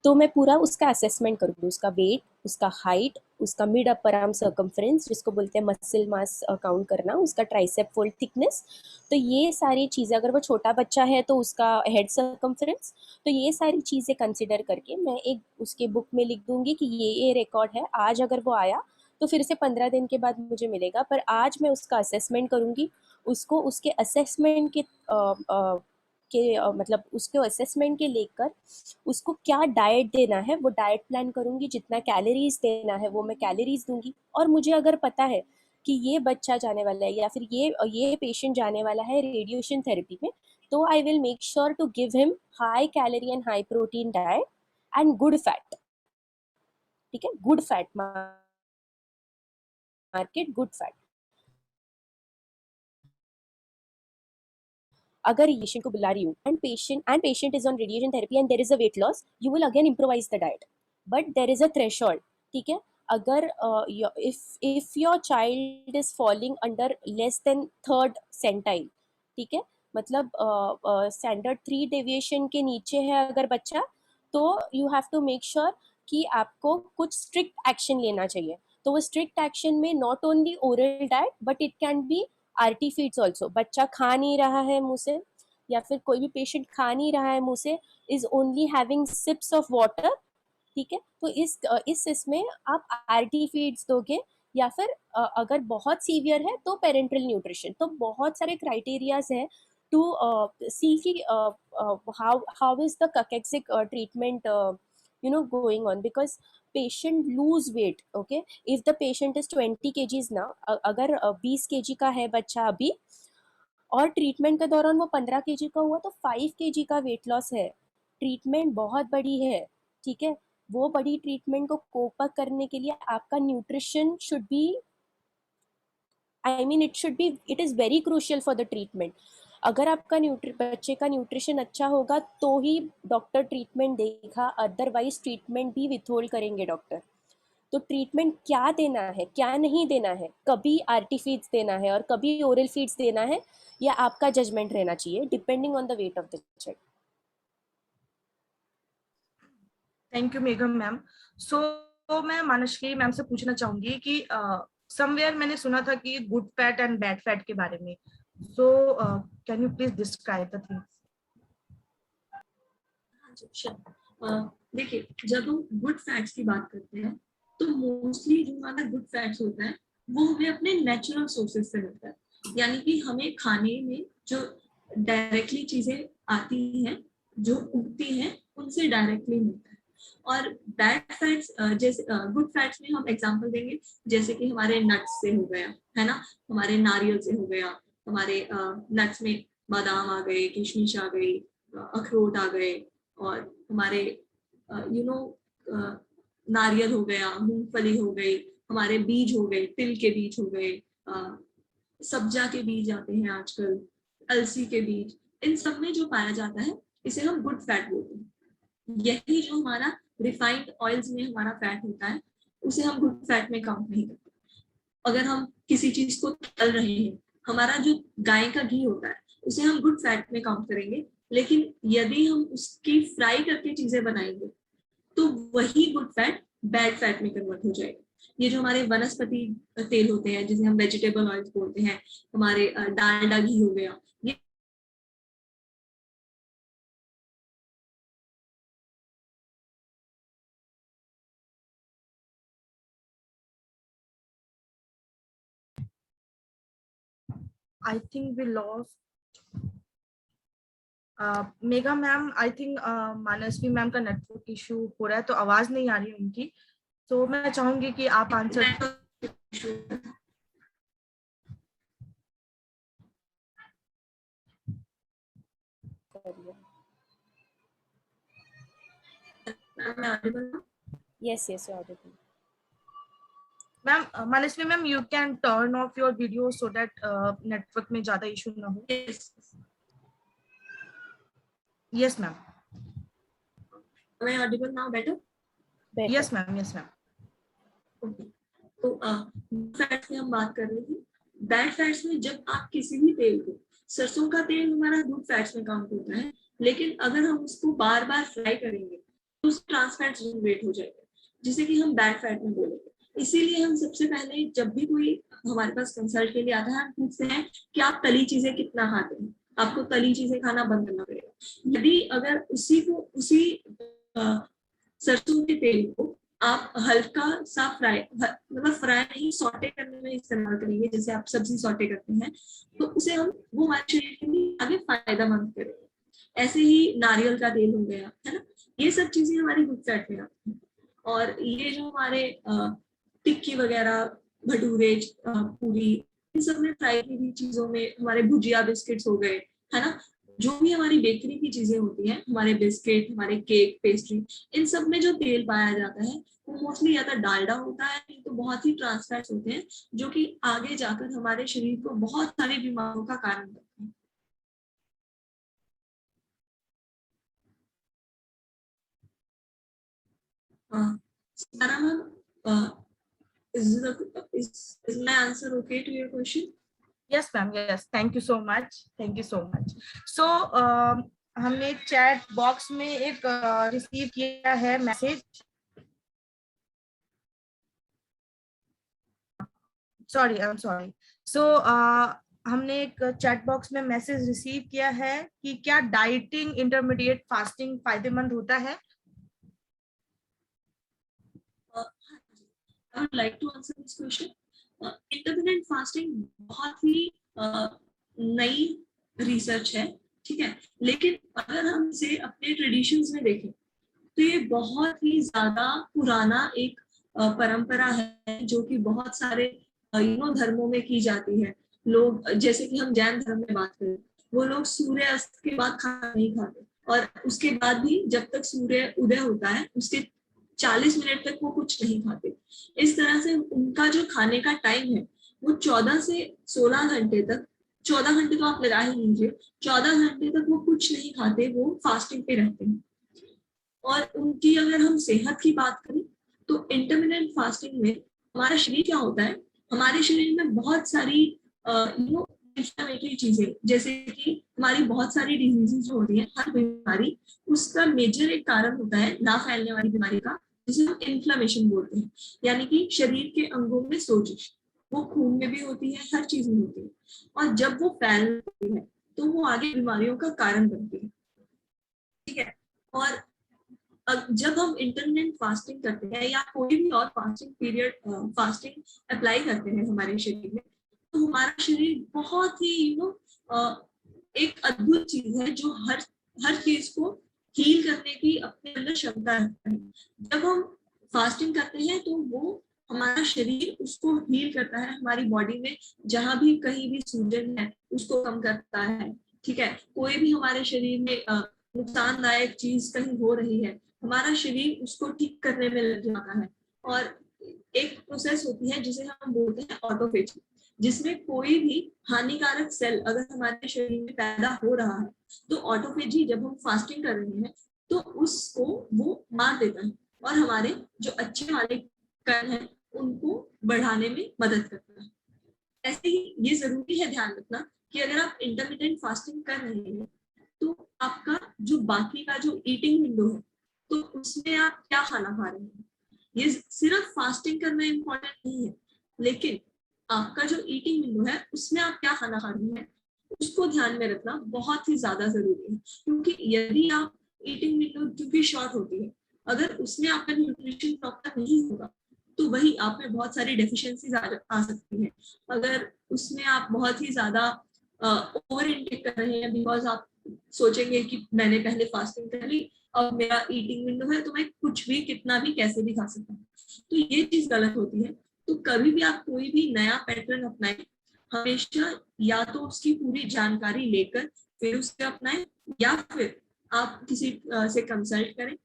तो मैं पूरा उसका असेसमेंट करूँगी, उसका वेट, उसका हाइट, उसका मिड अपर आर्म सर्कमफ्रेंस जिसको बोलते हैं मसल मास काउंट करना, उसका ट्राइसेप फोल्ड थिकनेस। तो ये सारी चीज़ें, अगर वो छोटा बच्चा है तो उसका हेड सर्कमफ्रेंस, तो ये सारी चीज़ें कंसिडर करके मैं एक उसके बुक में लिख दूंगी कि ये रिकॉर्ड है। आज अगर वो आया तो फिर से 15 दिन के बाद मुझे मिलेगा, पर आज मैं उसका असेसमेंट करूँगी, उसको उसके असेसमेंट के मतलब उसके असेसमेंट के लेकर उसको क्या डाइट देना है वो डाइट प्लान करूँगी, जितना कैलोरीज देना है वो मैं कैलोरीज दूंगी। और मुझे अगर पता है कि ये बच्चा जाने वाला है या फिर ये पेशेंट जाने वाला है रेडिएशन थेरेपी में, तो I will make sure to give him high calorie and high protein diet and good fat. ठीक है, good fat market, good fat. अगर पेशेंट को बुला रही हूँ and patient is on radiation therapy and there is a weight loss, you will again improvise the diet, but there is a threshold. ठीक है, अगर if your child is falling under less than 3rd centile, ठीक है, मतलब स्टैंडर्ड 3 डेविएशन के नीचे है अगर बच्चा, तो you have to make sure कि आपको कुछ स्ट्रिक्ट एक्शन लेना चाहिए। तो वो स्ट्रिक्ट एक्शन में not only oral diet but it can be RT feeds also. बच्चा खा नहीं रहा है मुँह से, या फिर कोई भी पेशेंट खा नहीं रहा है मुँह से, is only having sips of water. ठीक है, तो इसमें आप आरटी फीड्स दोगे, या फिर अगर बहुत सीवियर है तो पेरेंटल न्यूट्रिशन। तो बहुत सारे क्राइटेरियाज है टू सी कि how is the cachexic treatment going on, because patient lose weight. Okay, if the patient is 20 kgs now, अगर 20 kg का है बच्चा अभी और ट्रीटमेंट के दौरान वो 15 kg का हुआ, तो 5 kg का वेट लॉस है। ट्रीटमेंट बहुत बड़ी है। ठीक है, वो बड़ी ट्रीटमेंट को कोप अप करने के लिए आपका nutrition should be, it is very crucial for the treatment. अगर आपका बच्चे का न्यूट्रिशन अच्छा होगा तो ही डॉक्टर ट्रीटमेंट देगा, अदरवाइज ट्रीटमेंट भी विथहोल्ड करेंगे डॉक्टर। तो ट्रीटमेंट क्या देना है, क्या नहीं देना है, कभी आरटी फीड्स देना है और कभी ओरल फीड्स देना है, या आपका जजमेंट रहना चाहिए depending on the weight of the child. Thank you मेघम मैम। सो मैं मानश्री मैम से पूछना चाहूंगी कि समवेयर मैंने सुना था कि good fat and bad fat के बारे में। So can you please describe the things? देखिए, जब हम गुड फैट्स की बात करते हैं तो मोस्टली जो हमारा गुड फैट्स होता है वो हमें अपने नेचुरल सोर्सेज से मिलता है, यानी कि हमें खाने में जो डायरेक्टली चीजें आती हैं, जो उगती हैं, उनसे डायरेक्टली मिलता है। और बैड फैट्स, जैसे गुड फैट्स में हम एग्जांपल देंगे, जैसे कि हमारे नट्स से हो गया, है ना, हमारे नारियल से हो गया, हमारे नट्स में बादाम आ गए, किशमिश आ गई, अखरोट आ गए, और हमारे नारियल हो गया, मूंगफली हो गई, हमारे बीज हो गए, तिल के बीज हो गए, सब्जा के बीज आते हैं आजकल, अलसी के बीज, इन सब में जो पाया जाता है इसे हम गुड फैट बोलते हैं। यही जो हमारा रिफाइंड ऑयल्स में हमारा फैट होता है उसे हम गुड फैट में काउंट नहीं करते। अगर हम किसी चीज को तल रहे हैं, हमारा जो गाय का घी होता है उसे हम गुड फैट में काउंट करेंगे, लेकिन यदि हम उसकी फ्राई करके चीजें बनाएंगे तो वही गुड फैट बैड फैट में कन्वर्ट हो जाएगा। ये जो हमारे वनस्पति तेल होते हैं जिसे हम वेजिटेबल ऑयल्स बोलते हैं, हमारे डालडा घी हो गया, ये I think we lost Megha ma'am. I think Manasvi ma'am का नेटवर्क इशू हो रहा है तो आवाज नहीं आ रही उनकी, तो मैं चाहूंगी कि आप answer. Yes, yes, you're audible. Ma'am Manasvi ma'am, you can turn off your video so that network में ज्यादा इशू ना हो। Yes ma'am. Am I audible now better? Yes ma'am, yes ma'am. तो फैट्स में हम बात कर रहे थे। बैड फैट्स में जब आप किसी भी तेल को, सरसों का तेल हमारा गुड फैट्स में काउंट होता है, लेकिन अगर हम उसको बार बार फ्राई करेंगे तो उस ट्रांस फैट जनरेट हो जाएगा, जिसे कि हम बैड फैट में बोलेंगे। इसीलिए हम सबसे पहले जब भी कोई हमारे पास कंसल्ट के लिए आता है, हम पूछते हैं कि आप तली चीजें कितना खाते हैं, आपको तली चीजें खाना बंद करना पड़ेगा। यदि अगर उसी सरसों के तेल को आप हल्का सा फ्राई, मतलब फ्राई नहीं, सॉटे करने में इस्तेमाल करेंगे, जैसे आप सब्जी सॉटे करते हैं, तो उसे हम वो हमारे शरीर के लिए आगे फायदेमंद करेंगे। ऐसे ही नारियल का तेल हो गया, है ना, ये सब चीजें हमारी गुड फैट में आती हैं। और ये जो हमारे टिक्की वगैरह, भटूरे, पूरी, इन सब में फ्राई की हुई चीजों में, हमारे भुजिया बिस्किट्स हो गए, है ना, जो भी हमारी बेकरी की चीजें होती हैं, हमारे बिस्किट, हमारे केक, पेस्ट्री, इन सब में जो तेल पाया जाता है वो मोस्टली या तो डालडा होता है, नहीं तो बहुत ही ट्रांस फैट्स होते हैं, जो कि आगे जाकर हमारे शरीर को बहुत सारी बीमारियों का कारण बनते हैं। Sarah ma'am, is my answer okay to your question? Yes ma'am, yes, thank you so much, thank you so much. So हमने चैट बॉक्स में एक रिसीव किया है message. Sorry, I am sorry. So हमने एक चैट बॉक्स में मैसेज रिसीव किया है कि क्या डाइटिंग इंटरमीडिएट फास्टिंग फायदेमंद होता है? I would like to answer this question. Intermittent fasting बहुत ही नई रिसर्च है, ठीक है, लेकिन अगर हम इसे अपने ट्रेडिशंस में देखें तो ये बहुत ही ज्यादा पुराना एक परंपरा है, जो कि बहुत सारे धर्मों में की जाती है। लोग, जैसे कि हम जैन धर्म में बात करें, वो लोग सूर्य अस्त के बाद खाना नहीं खाते, और उसके बाद भी जब तक सूर्य उदय होता है उसके 40 मिनट तक वो कुछ नहीं खाते। इस तरह से उनका जो खाने का टाइम है वो 14 से 16 घंटे तक, 14 घंटे तो आप लगा ही लीजिए, 14 घंटे तक वो कुछ नहीं खाते, वो फास्टिंग पे रहते हैं। और उनकी अगर हम सेहत की बात करें तो इंटरमिटेंट फास्टिंग में हमारा शरीर क्या होता है, हमारे शरीर में बहुत सारी इंफ्लेमेटरी चीजें, जैसे कि हमारी बहुत सारी डिजीजेस जो होती हैं, हर बीमारी उसका मेजर एक कारण होता है ना फैलने वाली बीमारी का, जिसे हम इन्फ्लेमेशन बोलते हैं, यानी कि शरीर के अंगों में सोजिश। वो खून में भी होती है, हर चीज में होती है, और जब वो फैलती है तो वो आगे बीमारियों का कारण बनती है, ठीक है। और जब हम इंटरमिटेंट फास्टिंग करते हैं या कोई भी और फास्टिंग पीरियड फास्टिंग अप्लाई करते हैं हमारे शरीर में, तो हमारा शरीर बहुत ही एक अद्भुत चीज है जो हर चीज को हील करने की अपने अंदर क्षमता रखता है। जब हम फास्टिंग करते हैं तो वो हमारा शरीर उसको हील करता है, हमारी बॉडी में जहां भी कहीं भी सूजन है उसको कम करता है। ठीक है, कोई भी हमारे शरीर में नुकसानदायक चीज कहीं हो रही है, हमारा शरीर उसको ठीक करने में लग जाता है। और एक प्रोसेस होती है जिसे हम बोलते हैं ऑटोफेजी, जिसमें कोई भी हानिकारक सेल अगर हमारे शरीर में पैदा हो रहा है तो ऑटोफेजी जब हम फास्टिंग कर रहे हैं तो उसको वो मार देता है और हमारे जो अच्छे वाले कण हैं उनको बढ़ाने में मदद करता है। ऐसे ही ये जरूरी है ध्यान रखना कि अगर आप इंटरमिटेंट फास्टिंग कर रहे हैं तो आपका जो बाकी का जो ईटिंग विंडो है तो उसमें आप क्या खाना खा रहे हैं, ये सिर्फ फास्टिंग करना इम्पोर्टेंट नहीं है, लेकिन आपका जो ईटिंग विंडो है उसमें आप क्या खाना खा रहे हैं उसको ध्यान में रखना बहुत ही ज्यादा जरूरी है। क्योंकि यदि आप ईटिंग विंडो क्योंकि शॉर्ट होती है, अगर उसमें आपका न्यूट्रिशन प्रॉपर नहीं होगा तो वही आप में बहुत सारी डेफिशिएंसीज आ सकती है। अगर उसमें आप बहुत ही ज्यादा ओवर इनटेक कर रहे हैं बिकॉज आप सोचेंगे कि मैंने पहले फास्टिंग कर ली, अब मेरा ईटिंग विंडो है तो मैं कुछ भी कितना भी कैसे भी खा सकता हूँ, तो ये चीज गलत होती है। तो कभी भी आप कोई भी नया पैटर्न अपनाएं, हमेशा या तो उसकी पूरी जानकारी लेकर फिर उसे अपनाएं या फिर आप किसी से कंसल्ट करें।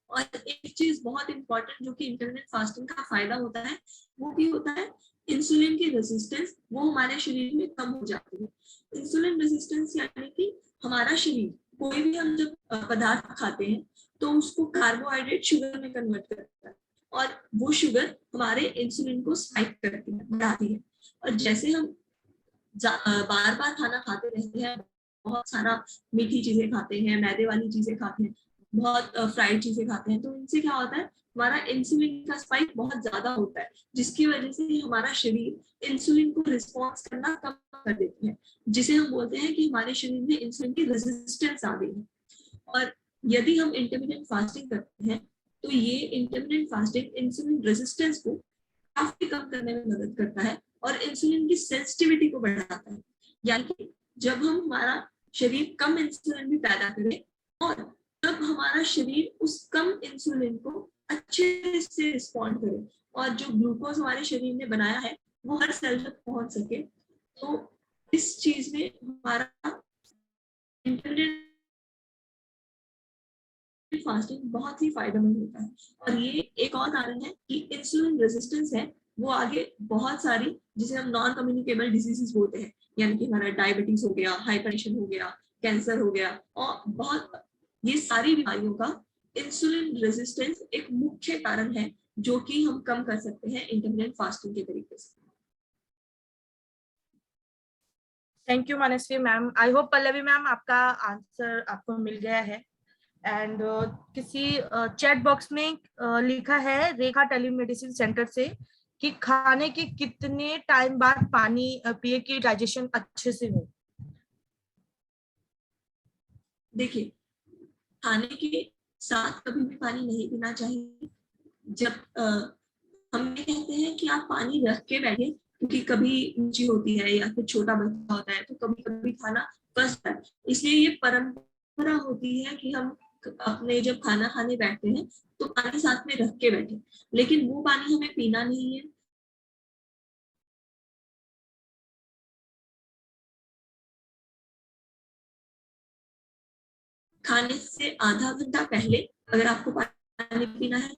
और एक चीज बहुत इंपॉर्टेंट जो कि इंटरमिटेंट फास्टिंग का फायदा होता है वो भी होता है इंसुलिन की रेजिस्टेंस, वो हमारे शरीर में कम हो जाती है। इंसुलिन रेजिस्टेंस यानी कि हमारा शरीर कोई भी हम जब पदार्थ खाते हैं तो उसको कार्बोहाइड्रेट शुगर में कन्वर्ट करता है और वो शुगर हमारे इंसुलिन को स्पाइक करती है, बढ़ाती है। और जैसे हम बार बार खाना खाते रहते हैं, बहुत सारा मीठी चीजें खाते हैं, मैदे वाली चीजें खाते हैं, बहुत फ्राइड चीजें खाते हैं, तो इनसे क्या होता है हमारा इंसुलिन का स्पाइक बहुत ज्यादा होता है, जिसकी वजह से हमारा शरीर इंसुलिन को रिस्पॉन्स करना कम कर देती है, जिसे हम बोलते हैं कि हमारे शरीर में इंसुलिन की रेजिस्टेंस आ गई है। और यदि हम इंटरमिटेंट फास्टिंग करते हैं तो ये इंटरमिटेंट फास्टिंग इंसुलिन रेजिस्टेंस को काफी कम करने में मदद करता है और इंसुलिन की सेंसिटिविटी को बढ़ाता है। यानी कि जब हम हमारा शरीर कम इंसुलिन भी पैदा करे और तब हमारा शरीर उस कम इंसुलिन को अच्छे से रिस्पॉन्ड करे और जो ग्लूकोज हमारे शरीर ने बनाया है वो हर सेल तक पहुंच सके, तो इस चीज में हमारा इंटरमिटेंट फास्टिंग बहुत ही फायदेमंद होता है। और ये एक और कारण है कि इंसुलिन रेजिस्टेंस है वो आगे बहुत सारी जिसे हम नॉन कम्युनिकेबल डिजीजेस बोलते हैं, यानी कि हमारा डायबिटीज हो गया, हाइपरटेंशन हो गया, कैंसर हो गया, और बहुत ये सारी बीमारियों का इंसुलिन रेजिस्टेंस एक मुख्य कारण है जो कि हम कम कर सकते हैं इंटरमिटेंट फास्टिंग के तरीके से। Thank you Manasvi ma'am. I hope Pallavi ma'am आपका आंसर आपको मिल गया है। एंड किसी चैट बॉक्स में लिखा है रेखा टेलीमेडिसिन सेंटर से कि खाने के कितने टाइम बाद पानी पिए कि डाइजेशन अच्छे से हो। देखिए, खाने के साथ कभी भी पानी नहीं पीना चाहिए। जब हम ये कहते हैं कि आप पानी रख के बैठे, क्योंकि कभी ऊंची होती है या फिर छोटा बच्चा होता है तो कभी कभी खाना फंस जाता है, इसलिए ये परंपरा होती है कि हम अपने जब खाना खाने बैठते हैं तो पानी साथ में रख के बैठे, लेकिन वो पानी हमें पीना नहीं है। खाने से आधा घंटा पहले अगर आपको पानी पीना है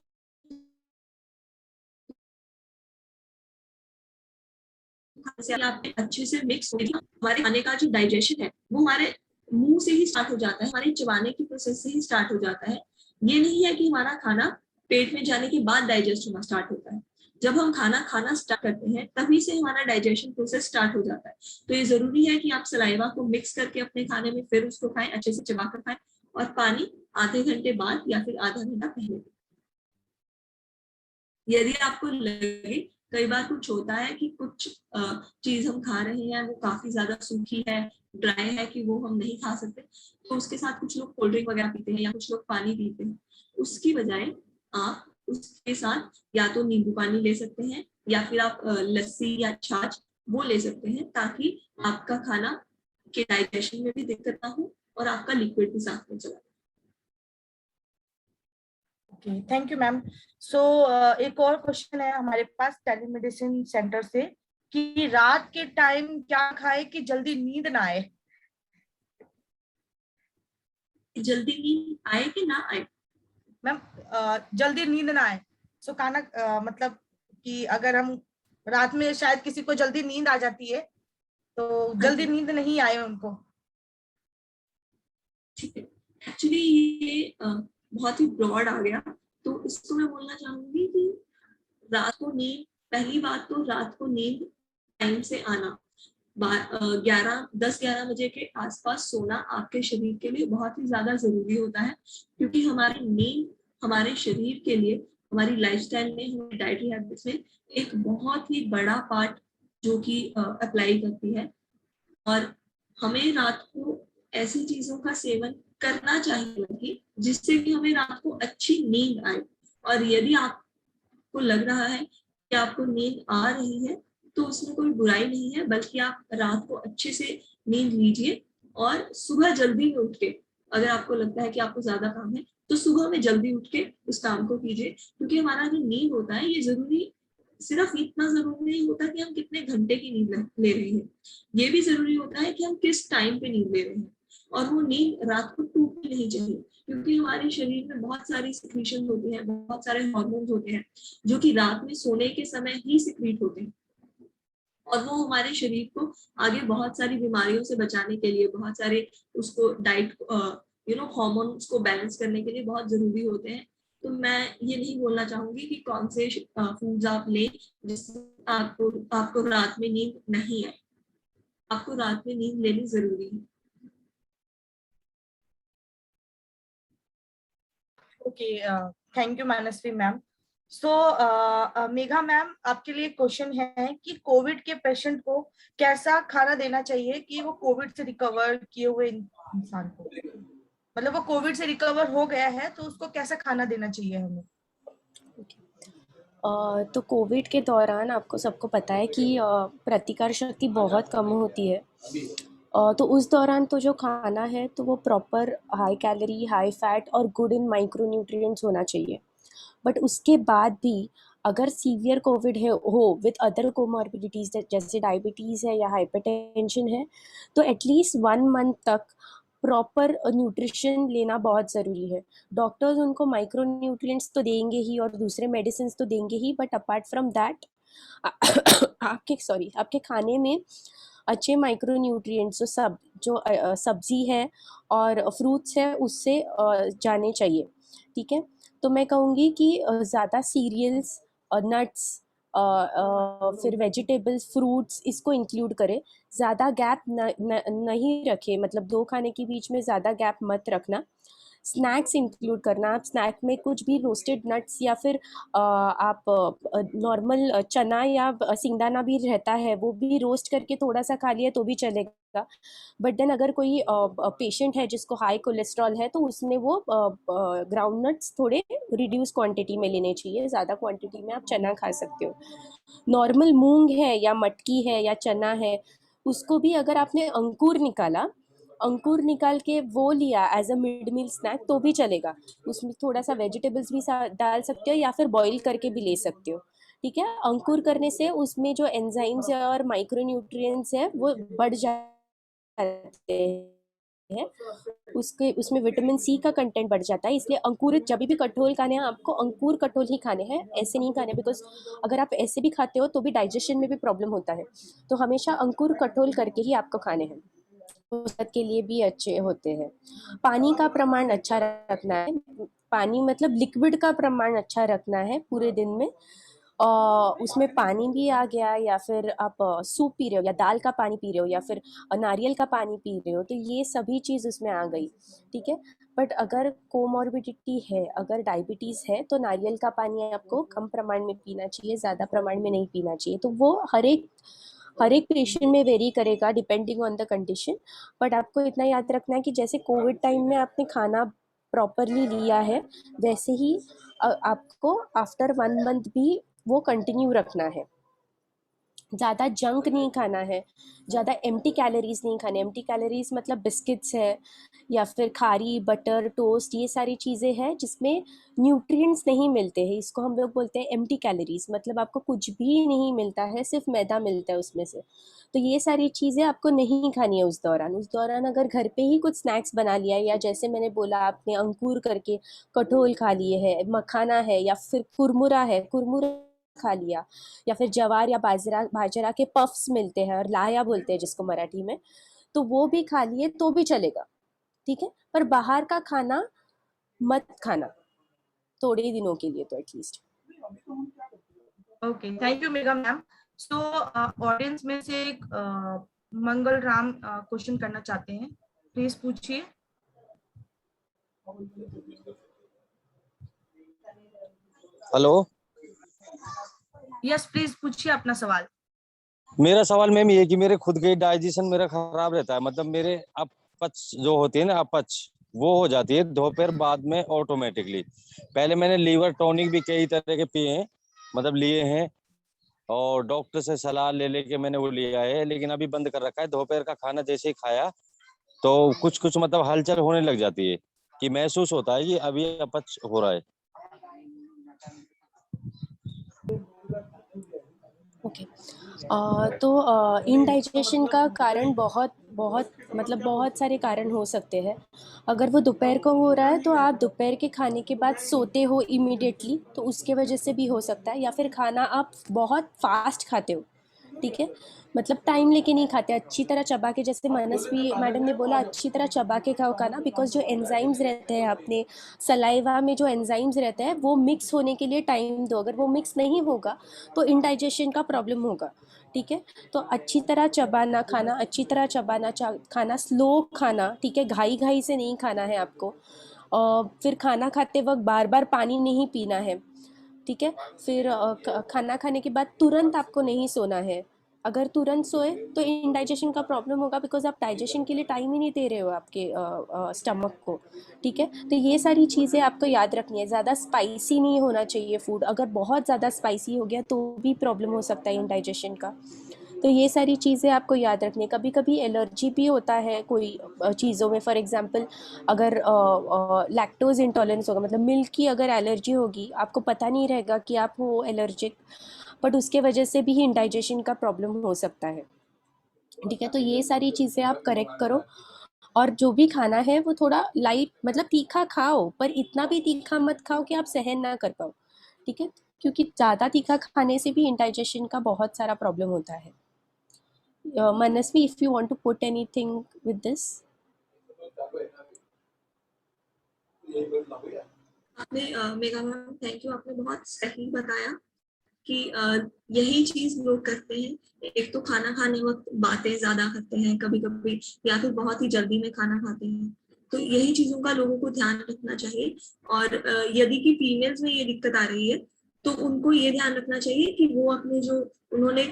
आपने अच्छे से मिक्स हो गया, हमारे खाने का जो डाइजेशन है वो हमारे मुंह से ही स्टार्ट हो जाता है, हमारे चबाने की प्रोसेस से ही स्टार्ट हो जाता है। ये नहीं है कि हमारा खाना पेट में जाने के बाद डाइजेस्ट होना स्टार्ट होता है। जब हम खाना खाना स्टार्ट करते हैं तभी से हमारा डाइजेशन प्रोसेस स्टार्ट हो जाता है। तो ये जरूरी है कि आप सलाइवा को मिक्स करके अपने खाने में फिर उसको खाएं, अच्छे से चबा कर खाएं, और पानी आधे घंटे बाद या फिर आधा घंटा पहले। यदि आपको लगे कई बार कुछ होता है कि कुछ चीज हम खा रहे हैं वो काफी ज्यादा सूखी है, ड्राई है, कि वो हम नहीं खा सकते, तो उसके साथ कुछ लोग कोल्ड ड्रिंक वगैरह पीते हैं या कुछ लोग पानी पीते हैं। उसकी बजाय आप उसके साथ या तो नींबू पानी ले सकते हैं या फिर आप लस्सी या छाछ वो ले सकते हैं, ताकि आपका खाना के डाइजेशन में भी दिक्कत ना हो और आपका लिक्विड भी साथ में चला। Okay, thank you ma'am. So एक और क्वेश्चन है हमारे पास टेलीमेडिसिन सेंटर से कि रात के टाइम क्या खाए कि जल्दी नींद ना आए। जल्दी नींद आए कि ना आए? मैम जल्दी नींद ना आए, सो खाना मतलब कि अगर हम रात में शायद किसी को जल्दी नींद आ जाती है तो जल्दी नींद नहीं आए उनको। ठीक है, एक्चुअली ये बहुत ही ब्रॉड आ गया, तो इसको मैं बोलना चाहूंगी कि रात को नींद, पहली बात तो रात को नींद टाइम से आना, 10-11 बजे के आसपास सोना आपके शरीर के लिए बहुत ही ज्यादा जरूरी होता है, क्योंकि हमारी नींद हमारे शरीर के लिए, हमारी लाइफस्टाइल में, हमारी डाइटरी हैबिट्स में एक बहुत ही बड़ा पार्ट जो कि अप्लाई करती है। और हमें रात को ऐसी चीजों का सेवन करना चाहिए जिससे कि हमें रात को अच्छी नींद आए। और यदि आपको लग रहा है कि आपको नींद आ रही है तो उसमें कोई बुराई नहीं है, बल्कि आप रात को अच्छे से नींद लीजिए और सुबह जल्दी में उठ के, अगर आपको लगता है कि आपको ज्यादा काम है तो सुबह में जल्दी उठ के उस काम को कीजिए, क्योंकि हमारा जो नींद होता है ये जरूरी, सिर्फ इतना जरूरी नहीं होता कि हम कितने घंटे की नींद ले रहे हैं, ये भी जरूरी होता है कि हम किस टाइम पे नींद ले रहे हैं। और वो नींद रात को टूटनी नहीं चाहिए, क्योंकि हमारे शरीर में बहुत सारी सिक्रीशन होती है, बहुत सारे हार्मोन्स होते हैं जो कि रात में सोने के समय ही सिक्रीट होते हैं, और वो हमारे शरीर को आगे बहुत सारी बीमारियों से बचाने के लिए, बहुत सारे उसको डाइट हार्मोन्स को बैलेंस करने के लिए बहुत जरूरी होते हैं। तो मैं ये नहीं बोलना चाहूंगी कि कौन से फूड्स आप लें जिससे आपको रात में नींद नहीं आए। आपको रात में नींद लेनी जरूरी है। Okay, thank you Manasvi ma'am. So Megha ma'am, आपके लिए क्वेश्चन है कि कोविड के पेशेंट को कैसा खाना देना चाहिए कि वो कोविड से रिकवर किए हुए इंसान को, मतलब वो कोविड से रिकवर हो गया है तो उसको कैसा खाना देना चाहिए हमें। तो कोविड के दौरान आपको सबको पता है कि प्रतिकार शक्ति बहुत कम होती है, तो उस दौरान तो जो खाना है तो वो proper high calorie, high fat और गुड इन माइक्रो न्यूट्रिएंट्स होना चाहिए। बट उसके बाद भी अगर सीवियर कोविड हो विद अदर कोमॉर्बिडिटीज़ जैसे डायबिटीज़ है या हाइपरटेंशन है, तो एटलीस्ट 1 मंथ तक प्रॉपर न्यूट्रिशन लेना बहुत ज़रूरी है। डॉक्टर्स उनको माइक्रो न्यूट्रिएंट्स तो देंगे ही और दूसरे मेडिसिन तो देंगे ही, बट अपार्ट फ्रॉम दैट आपके खाने में अच्छे माइक्रो न्यूट्रिएंट्स जो सब्जी है और फ्रूट्स है उससे जाने चाहिए। ठीक है, तो मैं कहूँगी कि ज़्यादा सीरियल्स और नट्स फिर वेजिटेबल्स, फ्रूट्स इसको इंक्लूड करें। ज़्यादा गैप नहीं रखें, मतलब 2 खाने के बीच में ज़्यादा गैप मत रखना। स्नैक्स इंक्लूड करना, आप स्नैक में कुछ भी रोस्टेड नट्स या फिर आप नॉर्मल चना या सिंगदाना भी रहता है वो भी रोस्ट करके थोड़ा सा खा लिया तो भी चलेगा। बट देन अगर कोई पेशेंट है जिसको हाई कोलेस्ट्रॉल है तो उसने वो ग्राउंड नट्स थोड़े रिड्यूस क्वांटिटी में लेने चाहिए, ज़्यादा क्वांटिटी में आप चना खा सकते हो। नॉर्मल मूंग है या मटकी है या चना है, उसको भी अगर आपने अंकुर निकाल के वो लिया as a mid meal snack तो भी चलेगा। उसमें थोड़ा सा वेजिटेबल्स भी डाल सकते हो या फिर बॉईल करके भी ले सकते हो। ठीक है, अंकुर करने से उसमें जो एंजाइम्स है और माइक्रोन्यूट्रिएंट्स है वो बढ़ जाते हैं, उसमें विटामिन सी का कंटेंट बढ़ जाता है। इसलिए अंकुरित जब भी कठोल खाने हैं आपको अंकुर कठोल ही खाने हैं, ऐसे नहीं खाने, बिकॉज अगर आप ऐसे भी खाते हो तो भी डाइजेशन में भी प्रॉब्लम होता है। तो हमेशा अंकुर कठोल करके ही आपको खाने हैं, सेहत के लिए भी अच्छे होते हैं। पानी का प्रमाण अच्छा रखना है, पानी मतलब लिक्विड का प्रमाण अच्छा रखना है पूरे दिन में। उसमें पानी भी आ गया या फिर आप सूप पी रहे हो या दाल का पानी पी रहे हो या फिर नारियल का पानी पी रहे हो, तो ये सभी चीज़ उसमें आ गई। ठीक है, बट अगर कोमॉर्बिडिटी है, अगर डायबिटीज़ है, तो नारियल का पानी आपको कम प्रमाण में पीना चाहिए, ज़्यादा प्रमाण में नहीं पीना चाहिए। तो वो हर एक पेशेंट में वेरी करेगा depending on the condition. But आपको इतना याद रखना है कि जैसे कोविड टाइम में आपने खाना प्रॉपरली लिया है, वैसे ही आपको आफ्टर 1 मंथ भी वो कंटिन्यू रखना है। ज़्यादा जंक नहीं खाना है, ज़्यादा एम्प्टी कैलोरीज नहीं खाने। एम्प्टी कैलोरीज मतलब बिस्किट्स है या फिर खारी, बटर, टोस्ट, ये सारी चीज़ें हैं जिसमें न्यूट्रिएंट्स नहीं मिलते हैं। इसको हम लोग बोलते हैं एम्प्टी कैलोरीज, मतलब आपको कुछ भी नहीं मिलता है, सिर्फ मैदा मिलता है उसमें से। तो ये सारी चीज़ें आपको नहीं खानी है उस दौरान अगर घर पे ही कुछ स्नैक्स बना लिया, या जैसे मैंने बोला आपने अंकुर करके कठोल खा लिए है, मखाना है, या फिर कुरमुरा है, कुरमुरा खा लिया, या फिर जवार या बाजरा के पफ्स मिलते हैं और लाया बोलते हैं जिसको मराठी में, तो वो भी खा लिए तो भी चलेगा, ठीक है। पर बाहर का खाना मत खाना थोड़े ही दिनों के लिए तो at least. Okay, thank you mega ma'am. So audience में से एक मंगल राम क्वेश्चन करना चाहते हैं, प्लीज पूछिए। हेलो, यस प्लीज पूछिए अपना सवाल। मेरा सवाल मैम ये कि मेरे खुद के डाइजेशन मेरा खराब रहता है, मतलब मेरे अपच जो होती है ना, अपच वो हो जाती है दोपहर बाद में ऑटोमेटिकली। पहले मैंने लीवर टॉनिक भी कई तरह के पिए हैं, मतलब लिए हैं, और डॉक्टर से सलाह ले लेके मैंने वो लिया है, लेकिन अभी बंद कर रखा है। दोपहर का खाना जैसे ही खाया तो कुछ कुछ मतलब हलचल होने लग जाती है, कि महसूस होता है कि अभी अपच हो रहा है। ओके, तो इनडाइजेशन का कारण बहुत बहुत मतलब बहुत सारे कारण हो सकते हैं। अगर वो दोपहर को हो रहा है तो आप दोपहर के खाने के बाद सोते हो इमीडिएटली, तो उसके वजह से भी हो सकता है। या फिर खाना आप बहुत फास्ट खाते हो, ठीक है, मतलब टाइम लेके नहीं खाते, अच्छी तरह चबा के, जैसे मनस्वी मैडम ने बोला अच्छी तरह चबा के खाओ खाना, बिकॉज जो एंजाइम्स रहते हैं अपने सलाइवा में, जो एंजाइम्स रहते हैं वो मिक्स होने के लिए टाइम दो। अगर वो मिक्स नहीं होगा तो इनडाइजेशन का प्रॉब्लम होगा, ठीक है। तो अच्छी तरह चबाना खाना, अच्छी तरह चबाना खाना, स्लो खाना, ठीक है, घाई घाई से नहीं खाना है आपको। फिर खाना खाते वक्त बार बार पानी नहीं पीना है, ठीक है। फिर खाना खाने के बाद तुरंत आपको नहीं सोना है। अगर तुरंत सोए तो इनडाइजेशन का प्रॉब्लम होगा, बिकॉज आप डाइजेशन के लिए टाइम ही नहीं दे रहे हो आपके स्टमक को, ठीक है। तो ये सारी चीज़ें आपको याद रखनी है। ज़्यादा स्पाइसी नहीं होना चाहिए फूड, अगर बहुत ज़्यादा स्पाइसी हो गया तो भी प्रॉब्लम हो सकता है इनडाइजेशन का। तो ये सारी चीज़ें आपको याद रखनी है। कभी कभी एलर्जी भी होता है कोई चीज़ों में, फॉर एग्जांपल अगर लैक्टोज इंटॉलरेंस होगा, मतलब मिल्क की अगर एलर्जी होगी, आपको पता नहीं रहेगा कि आप हो एलर्जिक, बट उसके वजह से भी इंडाइजेशन का प्रॉब्लम हो सकता है, ठीक है। तो ये सारी चीज़ें आप करेक्ट करो, और जो भी खाना है वो थोड़ा लाइट, मतलब तीखा खाओ, पर इतना भी तीखा मत खाओ कि आप सहन ना कर पाओ, ठीक है, क्योंकि ज़्यादा तीखा खाने से भी इंडाइजेशन का बहुत सारा प्रॉब्लम होता है। Manasvi, if you want to put anything with this. आपने मेगा मैम थैंक यू, आपने बहुत सही बताया कि यही चीज लोग करते हैं। एक तो खाना खाने वक्त बातें ज्यादा करते हैं कभी कभी, या फिर बहुत ही जल्दी में खाना खाते हैं। तो यही चीजों का लोगों को ध्यान रखना चाहिए। और यदि कि फीमेल्स में ये दिक्कत आ रही है तो उनको ये ध्यान रखना चाहिए कि वो अपने जो उन्होंने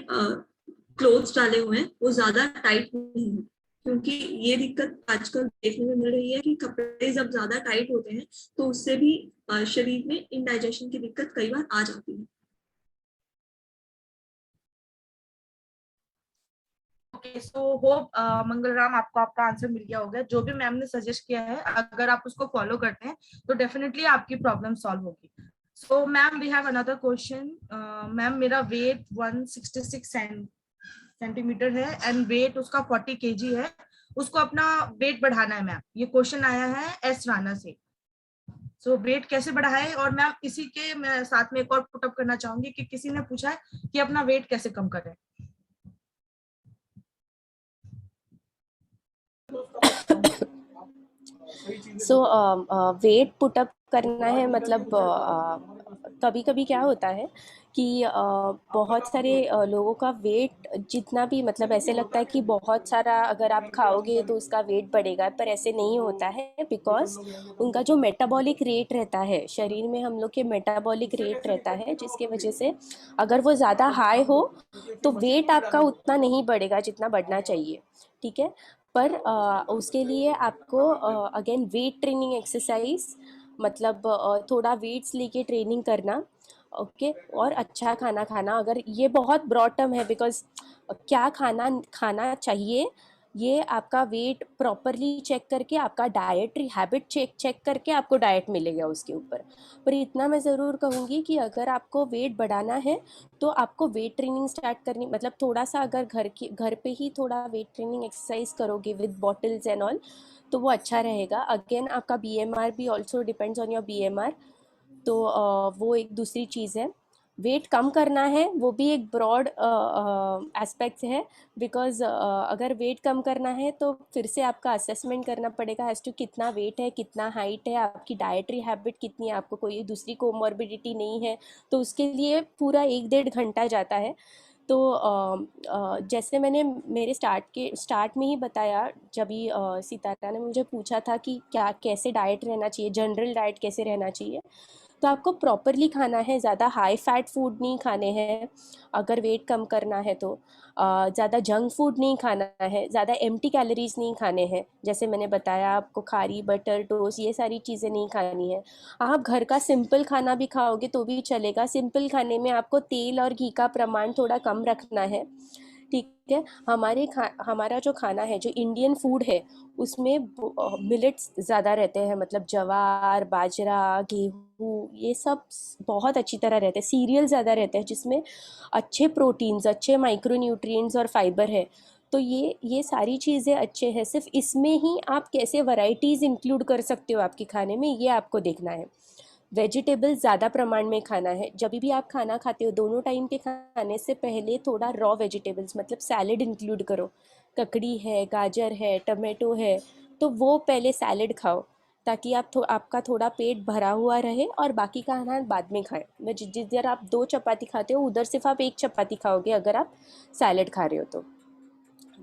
क्लोथ्स डाले हुए हैं वो ज्यादा टाइट नहीं हो, क्योंकि ये दिक्कत आजकल देखने में मिल रही है कि कपड़े जब ज्यादा टाइट होते हैं तो उससे भी शरीर में इनडाइजेशन की दिक्कत कई बार आ जाती है। Okay, so hope Mangal Ram आपको आपका आंसर मिल गया होगा। जो भी मैम ने सजेस्ट किया है, अगर आप उसको फॉलो करते हैं तो डेफिनेटली आपकी प्रॉब्लम सॉल्व होगी। So ma'am we have another question. Ma'am मेरा वेट 166 सेंटीमीटर है एंड वेट उसका 40 kg है, उसको अपना वेट बढ़ाना है मैम। ये क्वेश्चन आया है एस राणा से। सो वेट कैसे बढ़ाए? और मैम इसी के मैं साथ में एक और पुटअप करना चाहूंगी कि किसी ने पूछा है कि अपना वेट कैसे कम करें। सो वेट पुटअप करना है, मतलब कभी कभी क्या होता है कि बहुत सारे लोगों का वेट जितना भी मतलब ऐसे लगता है कि बहुत सारा अगर आप खाओगे तो उसका वेट बढ़ेगा, पर ऐसे नहीं होता है, बिकॉज उनका जो मेटाबॉलिक रेट रहता है शरीर में, हम लोग के मेटाबॉलिक रेट रहता है, जिसके वजह से अगर वो ज़्यादा हाई हो तो वेट आपका उतना नहीं बढ़ेगा जितना बढ़ना चाहिए, ठीक है। पर उसके लिए आपको अगेन वेट ट्रेनिंग एक्सरसाइज, मतलब थोड़ा वेट्स लेके ट्रेनिंग करना, ओके, और अच्छा खाना खाना। अगर ये बहुत ब्रॉड टर्म है, बिकॉज क्या खाना खाना चाहिए ये आपका वेट प्रॉपरली चेक करके, आपका डाइटरी हैबिट चेक करके आपको डाइट मिलेगा उसके ऊपर। पर इतना मैं ज़रूर कहूँगी कि अगर आपको वेट बढ़ाना है तो आपको वेट ट्रेनिंग स्टार्ट करनी, मतलब थोड़ा सा अगर घर पे ही थोड़ा वेट ट्रेनिंग एक्सरसाइज करोगे विद बॉटल्स एंड ऑल तो वो अच्छा रहेगा। अगेन आपका BMR भी also depends on your BMR, तो वो एक दूसरी चीज़ है। वेट कम करना है वो भी एक ब्रॉड एस्पेक्ट है, बिकॉज अगर वेट कम करना है तो फिर से आपका असेसमेंट करना पड़ेगा एज टू कितना वेट है, कितना हाइट है, आपकी डाइटरी हैबिट कितनी है, आपको कोई दूसरी कोमॉर्बिडिटी नहीं है, तो उसके लिए पूरा 1-1.5 घंटा जाता है। तो जैसे मैंने मेरे स्टार्ट में ही बताया, जब भी सितारा ने मुझे पूछा था कि क्या कैसे डाइट रहना चाहिए, जनरल डाइट कैसे रहना चाहिए, तो आपको प्रॉपरली खाना है, ज़्यादा हाई फैट फूड नहीं खाने हैं अगर वेट कम करना है तो, ज़्यादा जंक फूड नहीं खाना है, ज़्यादा एम्प्टी कैलोरीज नहीं खाने हैं, जैसे मैंने बताया आपको खारी बटर टोस्ट ये सारी चीज़ें नहीं खानी है। आप घर का सिंपल खाना भी खाओगे तो भी चलेगा, सिंपल खाने में आपको तेल और घी का प्रमाण थोड़ा कम रखना है, ठीक है। हमारा जो खाना है, जो इंडियन फूड है, उसमें मिलेट्स ज़्यादा रहते हैं, मतलब जवार बाजरा गेहूँ ये सब बहुत अच्छी तरह रहते हैं, सीरियल ज़्यादा रहते हैं जिसमें अच्छे प्रोटीन्स, अच्छे माइक्रोन्यूट्रिएंट्स और फाइबर है। तो ये सारी चीज़ें अच्छे हैं, सिर्फ इसमें ही आप कैसे वैरायटीज़ इंक्लूड कर सकते हो आपके खाने में, ये आपको देखना है। वेजिटेबल ज़्यादा प्रमाण में खाना है, जब भी आप खाना खाते हो दोनों टाइम के खाने से पहले थोड़ा रॉ वेजिटेबल्स मतलब सैलेड इंक्लूड करो, ककड़ी है, गाजर है, टमाटो है, तो वो पहले सैलेड खाओ ताकि आपका थोड़ा पेट भरा हुआ रहे और बाकी का खाना बाद में खाएं। मैं जिस देर आप 2 चपाती खाते हो उधर सिर्फ आप 1 चपाती खाओगे अगर आप सैलेड खा रहे हो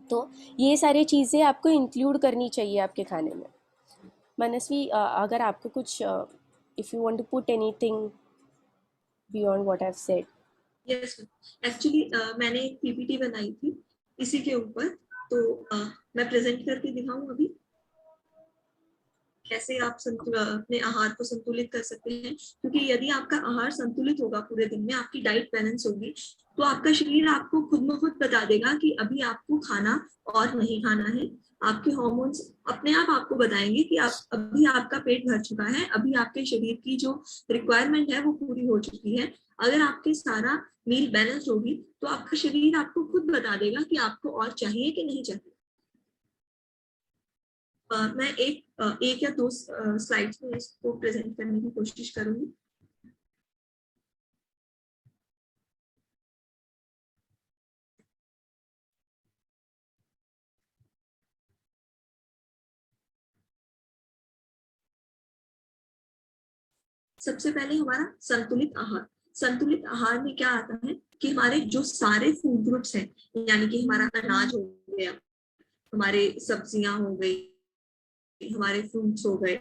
तो ये सारी चीज़ें आपको इंक्लूड करनी चाहिए आपके खाने में। मनस्वी, अगर आपको कुछ if you want to put anything beyond what I've said. Yes actually मैंने एक पीपीटी बनाई थी इसी के ऊपर, तो मैं प्रेजेंट करके दिखाऊं अभी कैसे आप अपने आहार को संतुलित कर सकते हैं, क्योंकि यदि आपका आहार संतुलित होगा पूरे दिन में, आपकी डाइट बैलेंस होगी, तो आपका शरीर आपको खुद ब खुद बता देगा कि अभी आपको खाना और नहीं खाना है। आपके हार्मोन्स अपने आप आपको बताएंगे कि आप अभी आपका पेट भर चुका है, अभी आपके शरीर की जो रिक्वायरमेंट है वो पूरी हो चुकी है। अगर आपके सारा मील बैलेंस होगी तो आपका शरीर आपको खुद बता देगा कि आपको और चाहिए कि नहीं चाहिए। मैं एक या 2 स्लाइड्स में इसको प्रेजेंट करने की कोशिश करूंगी। सबसे पहले हमारा संतुलित आहार। संतुलित आहार में क्या आता है कि हमारे जो सारे फूड ग्रुप्स हैं, यानी कि हमारा अनाज हो गया, हमारे सब्जियां हो गई, हमारे फ्रूट्स हो गए,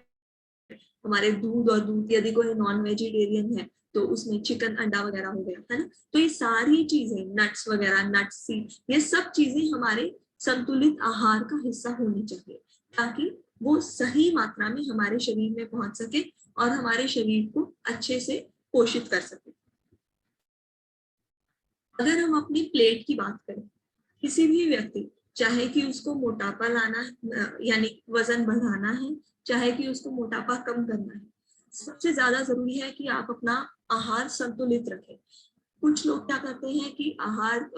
हमारे दूध, और दूध यदि कोई नॉन वेजिटेरियन है तो उसमें चिकन अंडा वगैरह हो गया, है ना। तो ये सारी चीजें, नट्स वगैरह, नट्स सीड, ये सब चीजें हमारे संतुलित आहार का हिस्सा होनी चाहिए ताकि वो सही मात्रा में हमारे शरीर में पहुंच सके और हमारे शरीर को अच्छे से पोषित कर सके। अगर हम अपनी प्लेट की बात करें, किसी भी व्यक्ति, चाहे कि उसको मोटापा लाना यानी वजन बढ़ाना है, चाहे कि उसको मोटापा कम करना है, सबसे ज्यादा जरूरी है कि आप अपना आहार संतुलित रखें। कुछ लोग क्या करते हैं कि आहार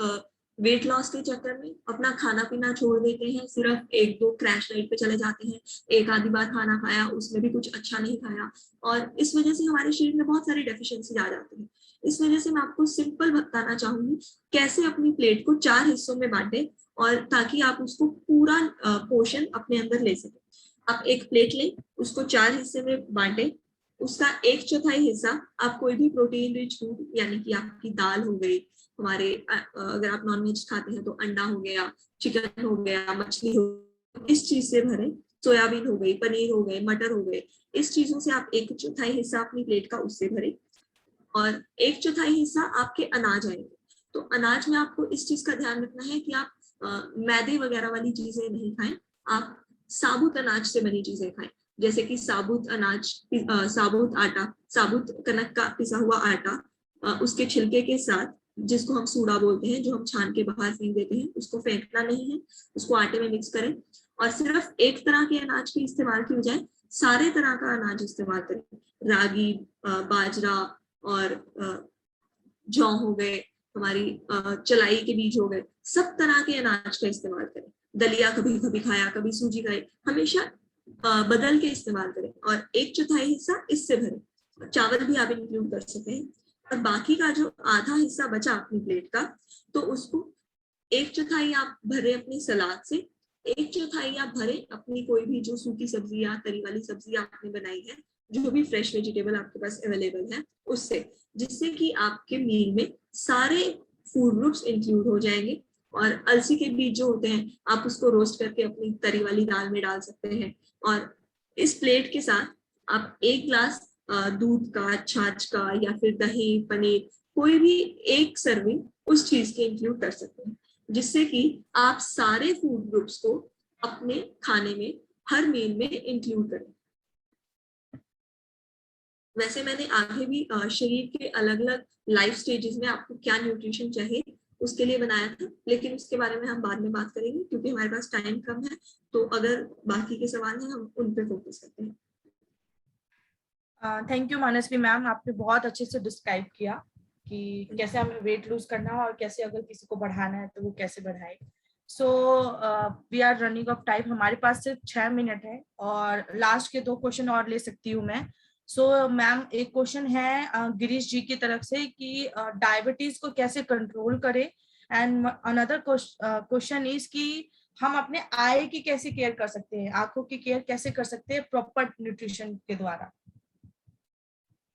वेट लॉस के चक्कर में अपना खाना पीना छोड़ देते हैं, सिर्फ 1-2 क्रैश डाइट पे चले जाते हैं, एक आधी बार खाना खाया उसमें भी कुछ अच्छा नहीं खाया, और इस वजह से हमारे शरीर में बहुत सारी डेफिशिएंसी आ जाती है। इस वजह से मैं आपको सिंपल बताना चाहूंगी कैसे अपनी प्लेट को 4 हिस्सों में बांटे, और ताकि आप उसको पूरा पोर्शन अपने अंदर ले सके। आप एक प्लेट लें, उसको 4 हिस्से में बांटे, उसका 1/4 हिस्सा आप कोई भी प्रोटीन रिच फूड, यानी कि आपकी दाल हो गई, हमारे अगर आप नॉनवेज खाते हैं तो अंडा हो गया, चिकन हो गया, मछली हो, इस चीज से भरे, सोयाबीन हो गई, पनीर हो गए, मटर हो गए, इस चीजों से आप 1/4 हिस्सा अपनी प्लेट का उससे भरे, और 1/4 हिस्सा आपके अनाज आएंगे। तो अनाज में आपको इस चीज का ध्यान रखना है कि आप मैदे वगैरह वाली चीजें नहीं खाएं, आप साबुत अनाज से बनी चीजें खाएं, जैसे कि साबुत अनाज, साबुत आटा, साबुत कनक का पिसा हुआ आटा, उसके छिलके के साथ, जिसको हम सूडा बोलते हैं, जो हम छान के बाहर फेंक देते हैं, उसको फेंकना नहीं है, उसको आटे में मिक्स करें, और सिर्फ एक तरह के अनाज के इस्तेमाल की बजाय सारे तरह का अनाज इस्तेमाल करें, रागी, बाजरा और जौ हो गए, हमारी चलाई के बीज हो गए, सब तरह के अनाज का इस्तेमाल करें। दलिया कभी कभी खाया, कभी सूजी खाई, हमेशा बदल के इस्तेमाल करें, और 1/4 हिस्सा इससे भरें। चावल भी आप इंक्लूड कर सकते हैं, और बाकी का जो आधा हिस्सा बचा अपनी प्लेट का, तो उसको 1/4 आप भरे अपनी सलाद से, 1/4 आप भरे अपनी कोई भी जो सूखी सब्जी या तरी वाली सब्जी आपने बनाई है, जो भी फ्रेश वेजिटेबल आपके पास अवेलेबल है उससे, जिससे कि आपके मील में सारे फूड ग्रुप्स इंक्लूड हो जाएंगे। और अलसी के बीज जो होते हैं, आप उसको रोस्ट करके अपनी तरी वाली दाल में डाल सकते हैं, और इस प्लेट के साथ आप 1 ग्लास दूध का, छाछ का, या फिर दही, पनीर, कोई भी एक सर्विंग उस चीज के इंक्लूड कर सकते हैं, जिससे कि आप सारे फूड ग्रुप्स को अपने खाने में हर मील में इंक्लूड करें। वैसे मैंने आगे भी शरीर के अलग अलग लाइफ स्टेजेस में आपको क्या न्यूट्रिशन चाहिए उसके लिए बनाया था, लेकिन उसके बारे में हम बाद में बात करेंगे, क्योंकि हमारे पास टाइम कम है। तो अगर बाकी के सवाल हैं, हम उन पे फोकस करते हैं। थैंक यू मानसवी मैम, आपने बहुत अच्छे से डिस्क्राइब किया कि कैसे हमें वेट लूज करना है और कैसे अगर किसी को बढ़ाना है तो वो कैसे बढ़ाए। So we are running of time, हमारे पास सिर्फ 6 मिनट है और लास्ट के 2 क्वेश्चन और ले सकती हूँ मैं। सो मैम, एक क्वेश्चन है गिरीश जी की तरफ से कि डायबिटीज को कैसे कंट्रोल करें, एंड अनदर क्वेश्चन इज कि हम अपने आई की कैसे केयर कर सकते हैं, आंखों की केयर कैसे कर सकते हैं प्रॉपर न्यूट्रिशन के द्वारा।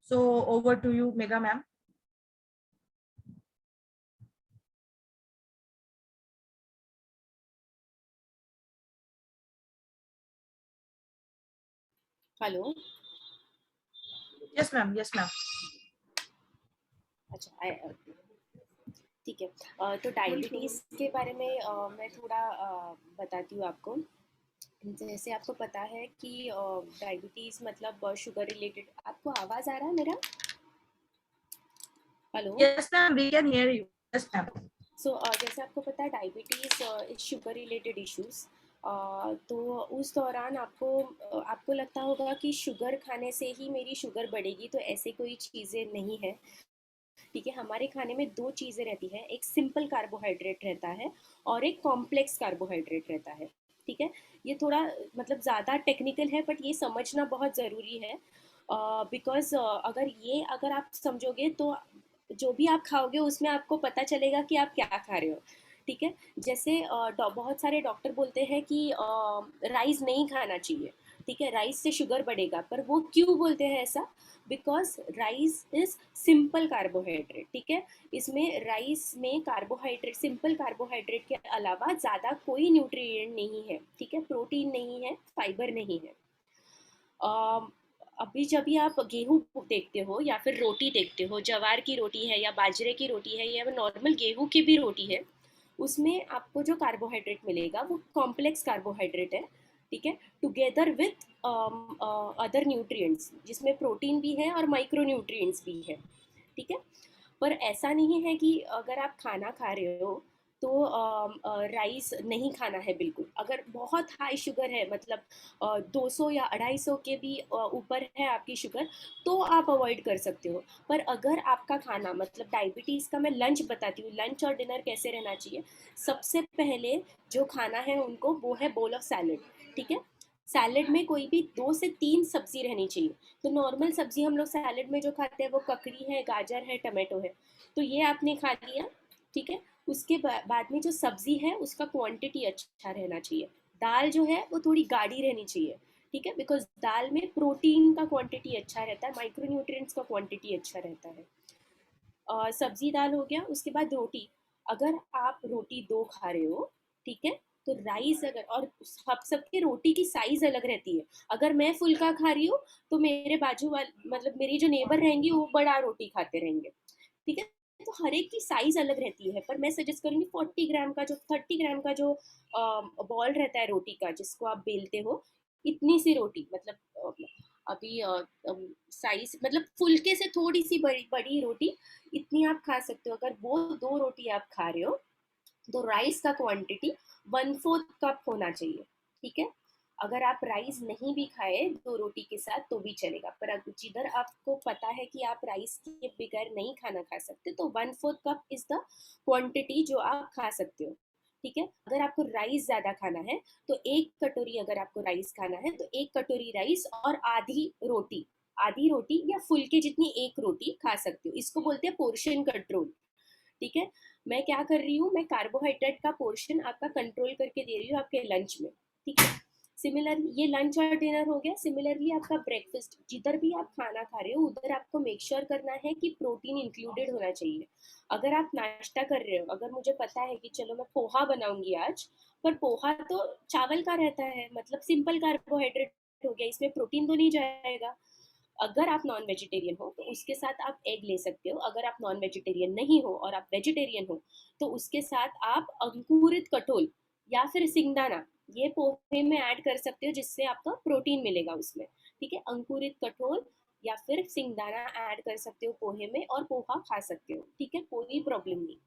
So over to you, Megha ma'am. Hello. Yes ma'am, yes ma'am. अच्छा, ठीक है। तो डायबिटीज़ के बारे में मैं थोड़ा बताती हूँ आपको। जैसे आपको पता है कि डायबिटीज़ मतलब शुगर रिलेटेड। आपको आवाज़ आ रहा है मेरा? Hello. Yes ma'am, we can hear you. Yes ma'am. सो जैसे आपको पता है diabetes is sugar related issues. तो उस दौरान आपको लगता होगा कि शुगर खाने से ही मेरी शुगर बढ़ेगी, तो ऐसे कोई चीज़ें नहीं है। ठीक है, हमारे खाने में 2 चीज़ें रहती है, एक सिंपल कार्बोहाइड्रेट रहता है और एक कॉम्प्लेक्स कार्बोहाइड्रेट रहता है। ठीक है, ये थोड़ा मतलब ज़्यादा टेक्निकल है, बट ये समझना बहुत ज़रूरी है, बिकॉज अगर आप समझोगे तो जो भी आप खाओगे उसमें आपको पता चलेगा कि आप क्या खा रहे हो। ठीक है, जैसे बहुत सारे डॉक्टर बोलते हैं कि राइस नहीं खाना चाहिए। ठीक है, राइस से शुगर बढ़ेगा, पर वो क्यों बोलते हैं ऐसा? Because rice is simple carbohydrate. ठीक है, इसमें राइस में कार्बोहाइड्रेट, सिंपल कार्बोहाइड्रेट के अलावा ज़्यादा कोई न्यूट्रिएंट नहीं है। ठीक है, प्रोटीन नहीं है, फाइबर नहीं है। अभी जब भी आप गेहूँ देखते हो या फिर रोटी देखते हो, जवार की रोटी है या बाजरे की रोटी है या नॉर्मल गेहूँ की भी रोटी है, उसमें आपको जो कार्बोहाइड्रेट मिलेगा वो कॉम्प्लेक्स कार्बोहाइड्रेट है। ठीक है, टुगेदर विथ अदर न्यूट्रिएंट्स, जिसमें प्रोटीन भी है और माइक्रो न्यूट्रिएंट्स भी है। ठीक है, पर ऐसा नहीं है कि अगर आप खाना खा रहे हो तो राइस नहीं खाना है बिल्कुल। अगर बहुत हाई शुगर है, मतलब 200 या 250 के भी ऊपर है आपकी शुगर, तो आप अवॉइड कर सकते हो। पर अगर आपका खाना, मतलब डायबिटीज़ का मैं लंच बताती हूँ, लंच और डिनर कैसे रहना चाहिए। सबसे पहले जो खाना है उनको, वो है बोल ऑफ सैलड। ठीक है, सैलड में कोई भी 2 से 3 सब्जी रहनी चाहिए। तो नॉर्मल सब्जी हम लोग सैलड में जो खाते हैं वो ककड़ी है, गाजर है, टमाटो है, तो ये आपने खा लिया। ठीक है, उसके बाद में जो सब्जी है उसका क्वांटिटी अच्छा रहना चाहिए। दाल जो है वो थोड़ी गाढ़ी रहनी चाहिए। ठीक है, बिकॉज दाल में प्रोटीन का क्वांटिटी अच्छा रहता है, माइक्रोन्यूट्रिएंट्स का क्वांटिटी अच्छा रहता है। सब्जी दाल हो गया। उसके बाद रोटी, अगर आप रोटी 2 खा रहे हो, ठीक है, तो राइस अगर, और सबके रोटी की साइज अलग रहती है। अगर मैं फुल्का खा रही हूँ तो मेरे बाजू वाले मतलब मेरी जो नेबर रहेंगी वो बड़ा रोटी खाते रहेंगे, ठीक है। तो हर एक की साइज अलग रहती है, पर मैं सजेस्ट करूंगी 40 ग्राम का जो 30 ग्राम का जो बॉल रहता है रोटी का जिसको आप बेलते हो, इतनी सी रोटी, मतलब अभी साइज मतलब फुल्के से थोड़ी सी बड़ी बड़ी रोटी, इतनी आप खा सकते हो। अगर वो 2 रोटी आप खा रहे हो तो राइस का क्वांटिटी 1/4 कप होना चाहिए, ठीक है। अगर आप राइस नहीं भी खाए 2 रोटी के साथ तो भी चलेगा, पर जिधर आपको पता है कि आप राइस के बगैर नहीं खाना खा सकते तो 1/4 कप इज द क्वांटिटी जो आप खा सकते हो, ठीक है। अगर आपको राइस ज्यादा खाना है तो 1 कटोरी, अगर आपको राइस खाना है तो 1 कटोरी राइस और आधी रोटी या फुल्के जितनी 1 रोटी खा सकते हो। इसको बोलते हैं पोर्शन कंट्रोल, ठीक है। मैं क्या कर रही हूँ, मैं कार्बोहाइड्रेट का पोर्शन आपका कंट्रोल करके दे रही हूँ आपके लंच में, ठीक है। सिमिलरली ये लंच और डिनर हो गया। सिमिलरली आपका ब्रेकफास्ट, जिधर भी आप खाना खा रहे हो उधर आपको मेक श्योर करना है कि प्रोटीन इंक्लूडेड होना चाहिए। अगर आप नाश्ता कर रहे हो, अगर मुझे पता है कि चलो मैं पोहा बनाऊंगी आज, पर पोहा तो चावल का रहता है, मतलब सिंपल कार्बोहाइड्रेट हो गया, इसमें प्रोटीन तो नहीं जाएगा। अगर आप नॉन वेजिटेरियन हो तो उसके साथ आप एग ले सकते हो। अगर आप नॉन वेजिटेरियन नहीं हो और आप वेजिटेरियन हो तो उसके साथ आप अंकुरित कठोल या फिर सिंगदाना ये पोहे में ऐड कर सकते हो, जिससे आपका प्रोटीन मिलेगा उसमें, ठीक है। अंकुरित कठोल या फिर सिंगदाना ऐड कर सकते हो पोहे में और पोहा खा सकते हो, ठीक है, कोई प्रॉब्लम नहीं।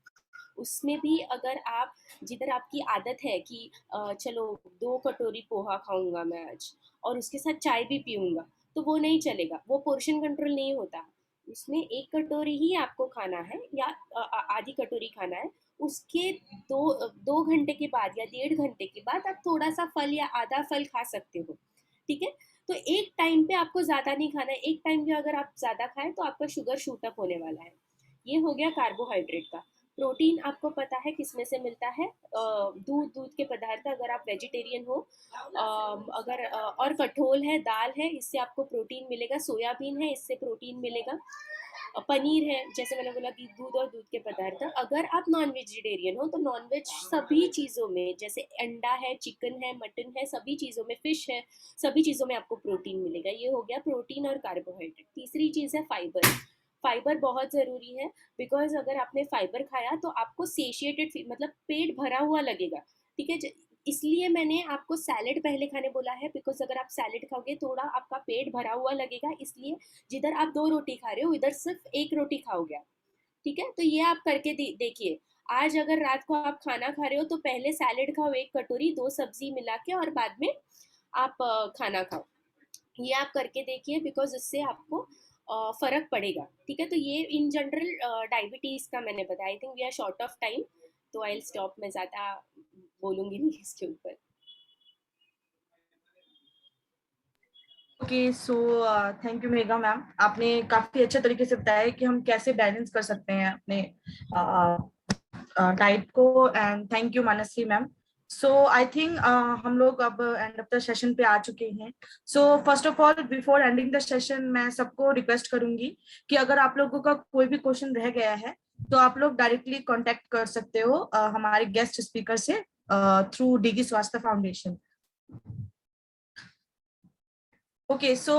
उसमें भी अगर आप, जिधर आपकी आदत है कि चलो 2 कटोरी पोहा खाऊंगा मैं आज और उसके साथ चाय भी पीऊंगा, तो वो नहीं चलेगा, वो पोर्शन कंट्रोल नहीं होता। उसमें 1 कटोरी ही आपको खाना है या आधी कटोरी खाना है। उसके 2 घंटे के बाद या 1.5 घंटे के बाद आप थोड़ा सा फल या आधा फल खा सकते हो, ठीक है। तो एक टाइम पे आपको ज्यादा नहीं खाना है। एक टाइम पे अगर आप ज्यादा खाएं तो आपका शुगर शूट अप होने वाला है। ये हो गया कार्बोहाइड्रेट का। प्रोटीन आपको पता है किसमें से मिलता है, दूध के पदार्थ, अगर आप वेजिटेरियन हो, अगर और कठोल है, दाल है, इससे आपको प्रोटीन मिलेगा। सोयाबीन है, इससे प्रोटीन मिलेगा। पनीर है, जैसे मैंने बोला कि दूध और दूध के पदार्थ। अगर आप नॉन वेजिटेरियन हो तो नॉन वेज सभी चीज़ों में, जैसे अंडा है, चिकन है, मटन है, सभी चीज़ों में, फिश है, सभी चीज़ों में आपको प्रोटीन मिलेगा। ये हो गया प्रोटीन और कार्बोहाइड्रेट। तीसरी चीज़ है फाइबर। फाइबर बहुत ज़रूरी है, बिकॉज अगर आपने फाइबर खाया तो आपको सेशिएटेड मतलब पेट भरा हुआ लगेगा, ठीक है। इसलिए मैंने आपको सैलेड पहले खाने बोला है, बिकॉज अगर आप सैलेड खाओगे थोड़ा आपका पेट भरा हुआ लगेगा, इसलिए जिधर आप 2 रोटी खा रहे हो इधर सिर्फ 1 रोटी खाओगे, ठीक है। तो ये आप करके देखिए। आज अगर रात को आप खाना खा रहे हो तो पहले सैलेड खाओ 1 कटोरी, 2 सब्जी मिला के, और बाद में आप खाना खाओ। ये आप करके देखिए, बिकॉज इससे आपको फर्क पड़ेगा, ठीक है। तो ये इन जनरल डायबिटीज का मैंने बताया। I think we are short of time, तो आई विल स्टॉप, मैं ज्यादा बोलूंगी नहीं इसके ऊपर। Okay, so thank you Megha ma'am, आपने काफी अच्छे तरीके से बताया कि हम कैसे बैलेंस कर सकते हैं अपने डाइट को। And thank you Mansi ma'am. So I think हम लोग अब एंड ऑफ द सेशन पे आ चुके हैं। So first of all, before ending the session, मैं सबको रिक्वेस्ट करूंगी कि अगर आप लोगों का कोई भी क्वेश्चन रह गया है तो आप लोग डायरेक्टली कांटेक्ट कर सकते हो हमारे गेस्ट स्पीकर से थ्रू डिगी स्वास्थ्य फाउंडेशन। ओके, सो